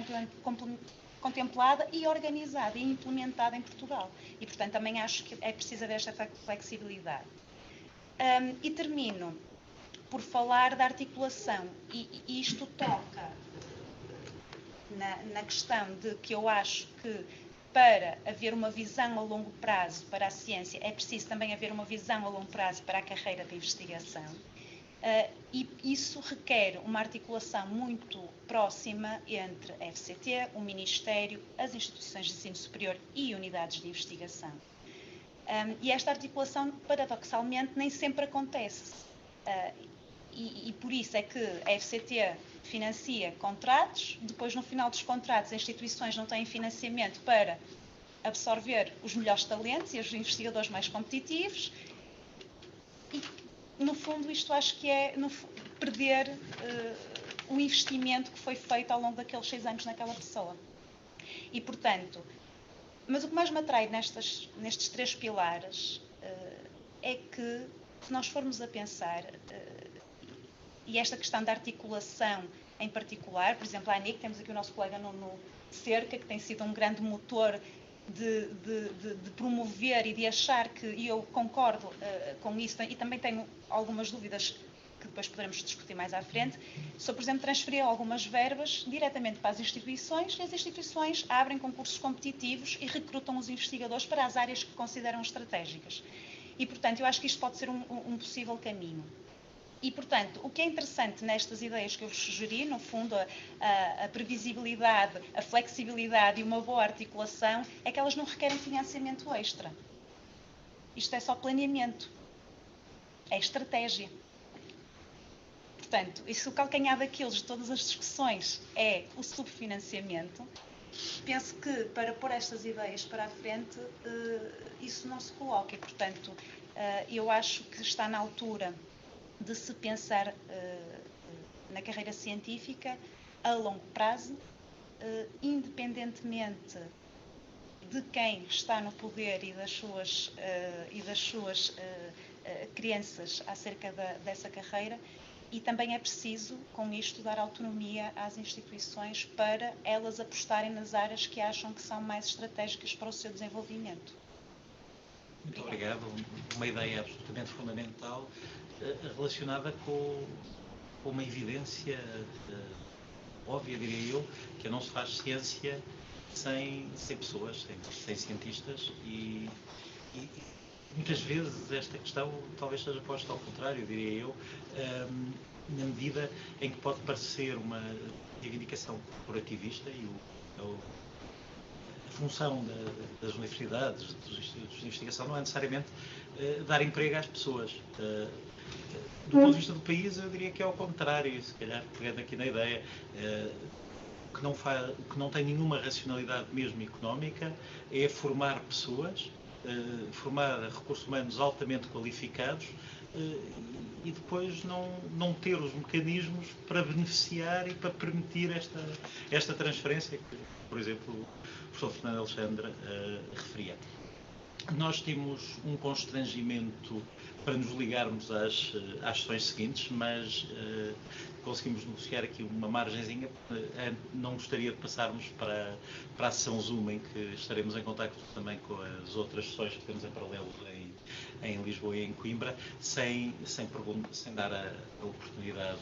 contemplada e organizada e implementada em Portugal. E, portanto, também acho que é preciso haver esta flexibilidade. E termino por falar da articulação, e isto toca na questão de que eu acho que para haver uma visão a longo prazo para a ciência é preciso também haver uma visão a longo prazo para a carreira de investigação. E isso requer uma articulação muito próxima entre a FCT, o Ministério, as instituições de ensino superior e unidades de investigação. E esta articulação, paradoxalmente, nem sempre acontece. E por isso é que a FCT financia contratos, depois no final dos contratos as instituições não têm financiamento para absorver os melhores talentos e os investigadores mais competitivos. E, no fundo, isto acho que é perder o investimento que foi feito ao longo daqueles 6 anos naquela pessoa. E, portanto, mas o que mais me atrai nestes 3 pilares é que, se nós formos a pensar, E esta questão da articulação em particular, por exemplo, a ANIC, temos aqui o nosso colega Nuno Cerca, que tem sido um grande motor de promover e de achar que, e eu concordo com isso, e também tenho algumas dúvidas que depois poderemos discutir mais à frente, sobre, por exemplo, transferir algumas verbas diretamente para as instituições, e as instituições abrem concursos competitivos e recrutam os investigadores para as áreas que consideram estratégicas. E, portanto, eu acho que isto pode ser um possível caminho. E, portanto, o que é interessante nestas ideias que eu vos sugeri, no fundo, a previsibilidade, a flexibilidade e uma boa articulação, é que elas não requerem financiamento extra. Isto é só planeamento. É estratégia. Portanto, e se o calcanhar daqueles de todas as discussões é o subfinanciamento, penso que para pôr estas ideias para a frente, isso não se coloca. E, portanto, eu acho que está na altura de se pensar na carreira científica a longo prazo, independentemente de quem está no poder e das suas crenças acerca dessa carreira. E também é preciso, com isto, dar autonomia às instituições para elas apostarem nas áreas que acham que são mais estratégicas para o seu desenvolvimento. Muito obrigado. Uma ideia absolutamente fundamental relacionada com uma evidência óbvia, diria eu, que não se faz ciência sem pessoas, sem cientistas e muitas vezes esta questão talvez seja posta ao contrário, diria eu, na medida em que pode parecer uma reivindicação corporativista e a função das universidades, dos institutos de investigação não é necessariamente dar emprego às pessoas. Do ponto de vista do país, eu diria que é ao contrário, se calhar pegando aqui na ideia, o que não tem nenhuma racionalidade mesmo económica é formar pessoas, formar recursos humanos altamente qualificados e depois não ter os mecanismos para beneficiar e para permitir esta transferência que, por exemplo, o professor Fernando Alexandre referia. Nós temos um constrangimento para nos ligarmos às sessões seguintes, mas conseguimos negociar aqui uma margenzinha. Não gostaria de passarmos para a sessão Zoom, em que estaremos em contacto também com as outras sessões que temos em paralelo em Lisboa e em Coimbra, sem dar a oportunidade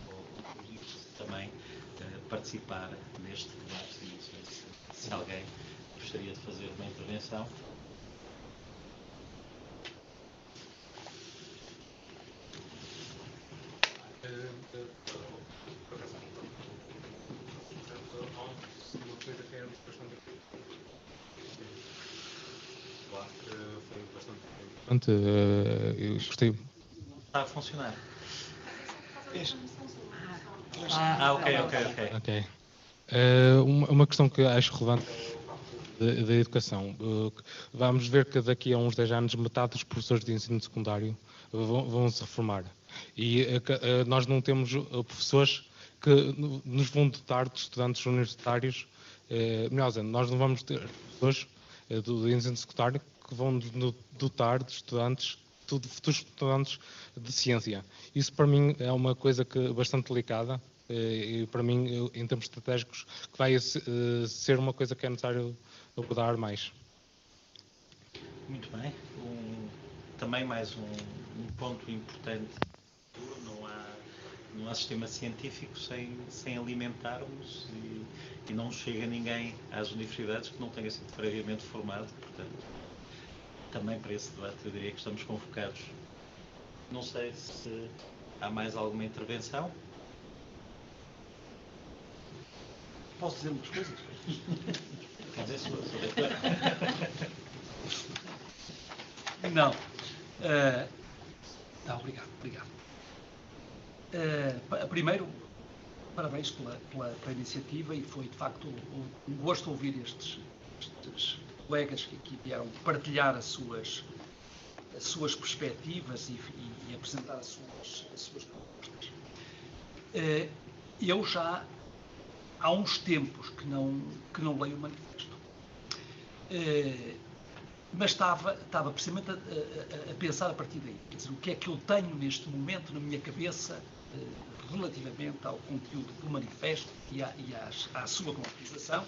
ao público também participar neste debate. Não sei se alguém gostaria de fazer uma intervenção. Eu gostei. Está a funcionar. Ok. Uma questão que acho relevante da educação. Vamos ver que daqui a uns 10 anos metade dos professores de ensino secundário vão se reformar. E nós não temos professores que nos vão dotar de estudantes universitários. Melhor dizendo, nós não vamos ter professores do ensino secundário que vão nos dotar de estudantes, de futuros estudantes de ciência. Isso para mim é uma coisa bastante delicada e para mim, em termos estratégicos, que vai ser uma coisa que é necessário abordar mais. Muito bem. Também mais um ponto importante. Não há sistema científico sem alimentarmos e não chega ninguém às universidades que não tenha sido previamente formado. Portanto, também para esse debate eu diria que estamos convocados. Não sei se há mais alguma intervenção. Posso dizer muitas coisas? Quer dizer, sou Não. Obrigado. Primeiro, parabéns pela iniciativa e foi de facto um gosto ouvir estes colegas que aqui vieram partilhar as suas perspectivas e apresentar as suas propostas. Eu já há uns tempos que não leio o manifesto, mas estava precisamente a pensar a partir daí, quer dizer, o que é que eu tenho neste momento na minha cabeça relativamente ao conteúdo do manifesto e à sua concretização,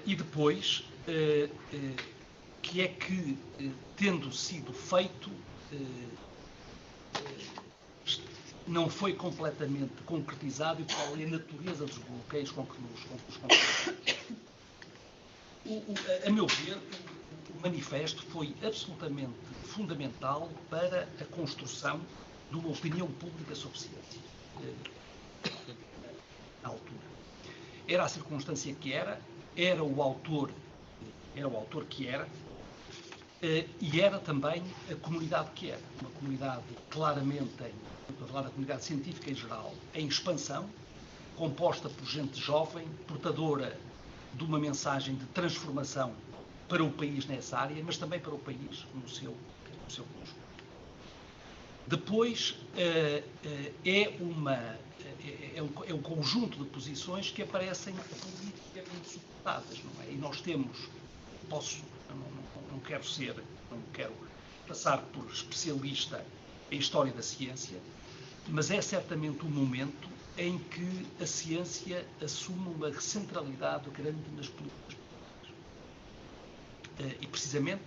e depois que é que, tendo sido feito, não foi completamente concretizado e qual é a natureza dos bloqueios com que nos confrontamos. A meu ver, o manifesto foi absolutamente fundamental para a construção de uma opinião pública sobre ciência, na altura. Era a circunstância que era o autor que era, e era também a comunidade que era. Uma comunidade claramente, estou a falar da comunidade científica em geral, em expansão, composta por gente jovem, portadora de uma mensagem de transformação para o país nessa área, mas também para o país no seu conjunto. Depois é um conjunto de posições que aparecem politicamente suportadas, não é? E nós temos, não quero passar por especialista em história da ciência, mas é certamente um momento em que a ciência assume uma centralidade grande nas políticas públicas. E precisamente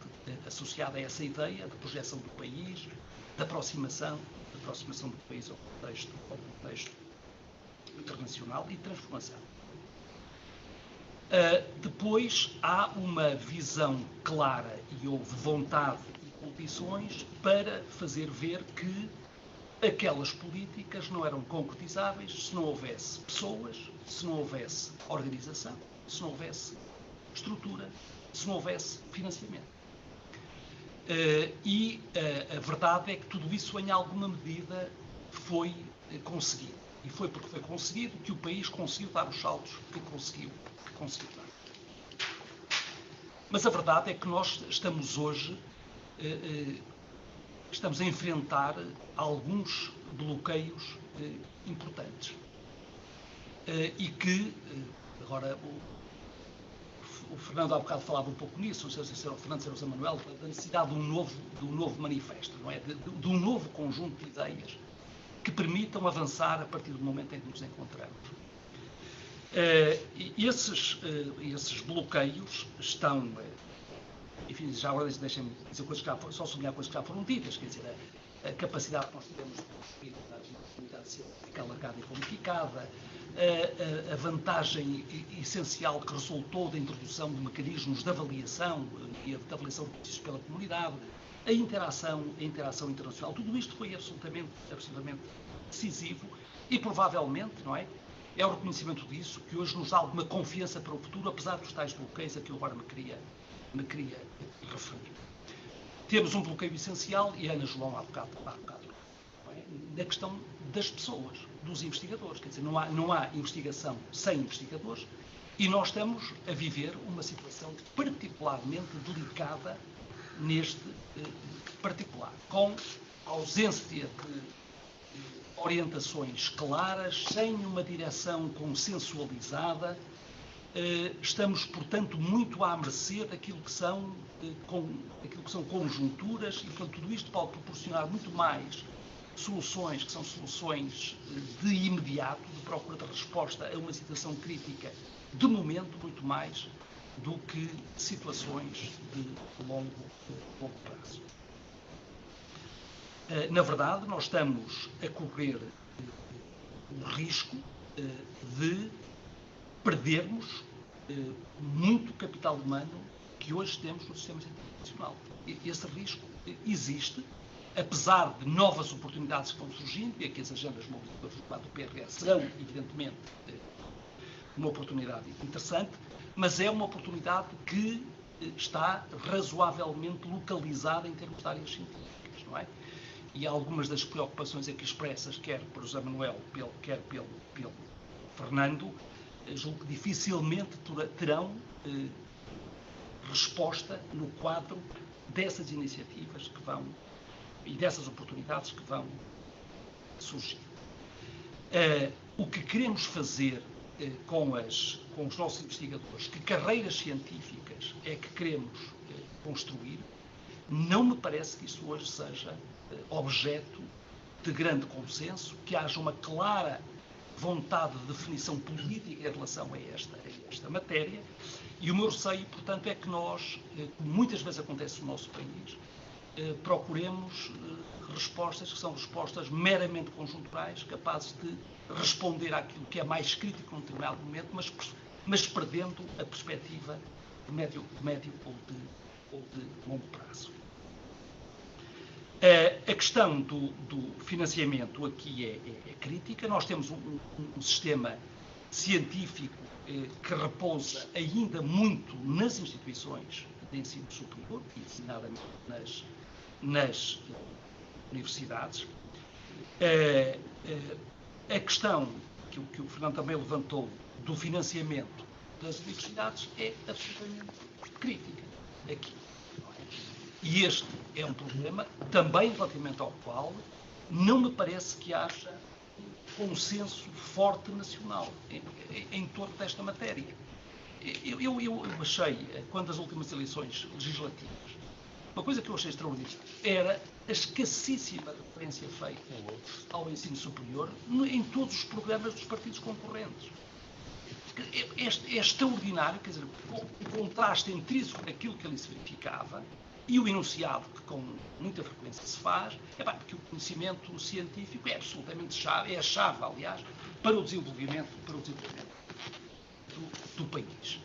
associada a essa ideia de projeção do país, da aproximação do país ao contexto internacional e de transformação. Depois há uma visão clara e houve vontade e condições para fazer ver que aquelas políticas não eram concretizáveis se não houvesse pessoas, se não houvesse organização, se não houvesse estrutura, se não houvesse financiamento. E a verdade é que tudo isso, em alguma medida, foi conseguido. E foi porque foi conseguido que o país conseguiu dar os saltos que conseguiu dar. Mas a verdade é que nós estamos hoje a enfrentar alguns bloqueios importantes. E que, agora, o Fernando há bocado falava um pouco nisso, o Fernando Sousa Manuel, da necessidade de um novo manifesto, não é? De um novo conjunto de ideias que permitam avançar a partir do momento em que nos encontramos. Esses bloqueios estão, enfim, já agora deixem-me dizer só sublinhar coisas que já foram ditas, quer dizer, a capacidade que nós tivemos de construir uma comunidade científica alargada e qualificada, a vantagem essencial que resultou da introdução de mecanismos de avaliação e de avaliação de benefícios pela comunidade, a interação internacional, tudo isto foi absolutamente decisivo e provavelmente, não é? É o reconhecimento disso que hoje nos dá alguma confiança para o futuro, apesar dos tais bloqueios a que eu agora me queria referir. Temos um bloqueio essencial, e a Ana João há bocado não é? Na questão das pessoas, dos investigadores. Quer dizer, não há investigação sem investigadores, e nós estamos a viver uma situação particularmente delicada neste particular, com ausência de orientações claras, sem uma direção consensualizada. Estamos, portanto, muito à mercê daquilo que são conjunturas, e, portanto, tudo isto pode proporcionar muito mais soluções que são soluções de imediato, de procura de resposta a uma situação crítica de momento, muito mais do que situações de longo prazo. Na verdade, nós estamos a correr o risco de perdermos muito capital humano que hoje temos no sistema internacional. Esse risco existe, apesar de novas oportunidades que vão surgindo, e aqui as agendas mobilizadoras do quadro do PRS serão, evidentemente, uma oportunidade interessante, mas é uma oportunidade que está razoavelmente localizada em termos de áreas científicas, não é? E algumas das preocupações aqui expressas, quer por José Manuel, quer pelo Fernando, julgo que dificilmente terão resposta no quadro dessas iniciativas que vão e dessas oportunidades que vão surgir. O que queremos fazer com os nossos investigadores, que carreiras científicas é que queremos construir, não me parece que isso hoje seja objeto de de grande consenso, que haja uma clara vontade de definição política em relação a esta matéria, e o meu receio, portanto, é que nós, como muitas vezes acontece no nosso país, procuremos respostas que são respostas meramente conjunturais, capazes de responder àquilo que é mais crítico num determinado momento, mas perdendo a perspectiva de médio ou de longo prazo. A questão do financiamento aqui é crítica. Nós temos um sistema científico que repousa ainda muito nas instituições de ensino superior, e designadamente nas universidades. A questão que o Fernando também levantou do financiamento das universidades é absolutamente crítica aqui. E este é um problema também relativamente ao qual não me parece que haja consenso forte nacional em torno desta matéria. Eu achei, quando das últimas eleições legislativas, uma coisa que eu achei extraordinária era a escassíssima referência feita ao ensino superior em todos os programas dos partidos concorrentes. É extraordinário, quer dizer, o contraste intrínseco daquilo que ali se verificava e o enunciado que com muita frequência se faz, porque o conhecimento científico é absolutamente chave, é a chave, aliás, para o desenvolvimento do país.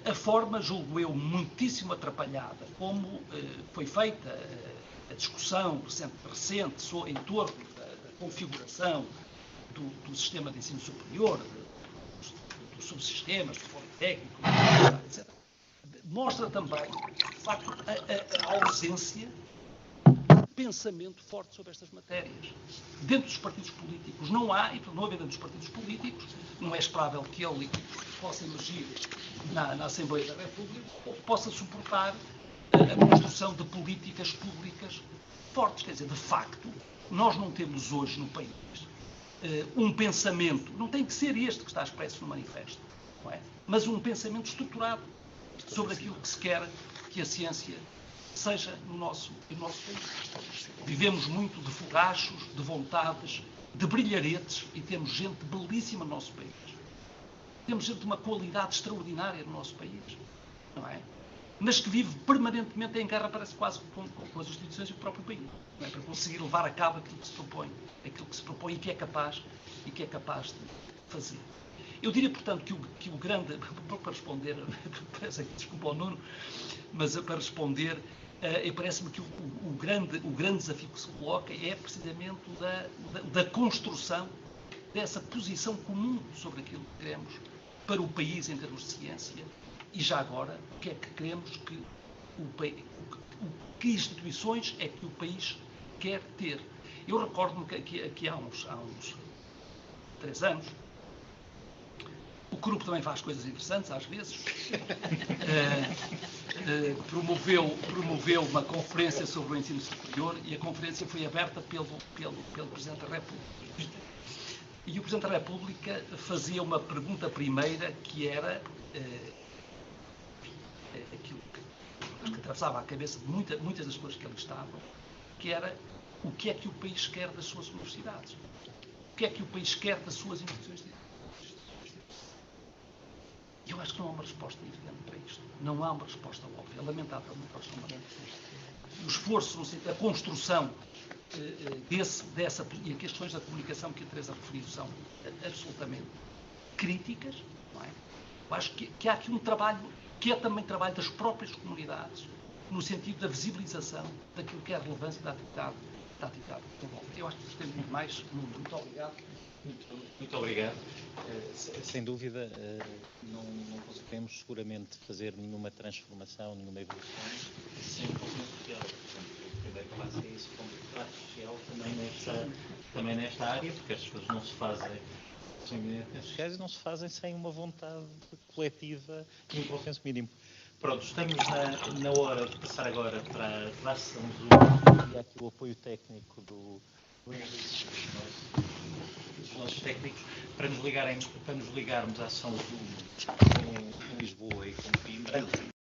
A forma, julgo eu, muitíssimo atrapalhada, como foi feita a discussão recente em torno da configuração do sistema de ensino superior, dos subsistemas, do Politécnico, etc., mostra também, de facto, a ausência de pensamento forte sobre estas matérias. Dentro dos partidos políticos não há, e por não haver dentro dos partidos políticos, não é esperável que ele possa emergir na Assembleia da República ou possa suportar a construção de políticas públicas fortes. Quer dizer, de facto, nós não temos hoje no país um pensamento, não tem que ser este que está expresso no manifesto, não é? Mas um pensamento estruturado sobre aquilo que se quer que a ciência seja no nosso país. Vivemos muito de fogachos, de vontades, de brilharetes, e temos gente belíssima no nosso país. Temos gente de uma qualidade extraordinária no nosso país, não é? Mas que vive permanentemente em guerra, parece quase com as instituições do próprio país, não é? Para conseguir levar a cabo aquilo que se propõe e que é capaz de fazer. Eu diria, portanto, que o grande, para responder, desculpa ao Nuno, mas para responder, parece-me que o grande desafio que se coloca é precisamente da construção dessa posição comum sobre aquilo que queremos para o país em termos de ciência, e já agora, o que é que queremos que instituições é que o país quer ter. Eu recordo-me que há uns 3 anos, o grupo também faz coisas interessantes, às vezes, promoveu uma conferência sobre o ensino superior, e a conferência foi aberta pelo Presidente da República. E o Presidente da República fazia uma pergunta primeira, que era aquilo que atravessava a cabeça de muitas das pessoas que ali estavam, que era: o que é que o país quer das suas universidades? O que é que o país quer das suas instituições de ensino? Eu acho que não há uma resposta evidente para isto. Não há uma resposta óbvia. Lamentavelmente, nós não há. O esforço no sentido da construção dessa, e as questões da comunicação que a Teresa referiu são absolutamente críticas, não é? Eu acho que há aqui um trabalho que é também trabalho das próprias comunidades, no sentido da visibilização daquilo que é a relevância da atividade desenvolvida. Eu acho que temos muito mais. Muito obrigado. Muito obrigado. Sem dúvida, não conseguiremos seguramente fazer nenhuma transformação, nenhuma evolução sem o conhecimento social. O primeiro passo é isso, como debate social também nesta área, porque as coisas não se fazem sem evidências sociais e não se fazem sem uma vontade coletiva e um consenso mínimo. Pronto, estamos na hora de passar agora para a sessão Zoom, e aqui o apoio técnico do Henrique, dos nossos técnicos, para nos ligarmos à sessão Zoom com Lisboa e com Coimbra.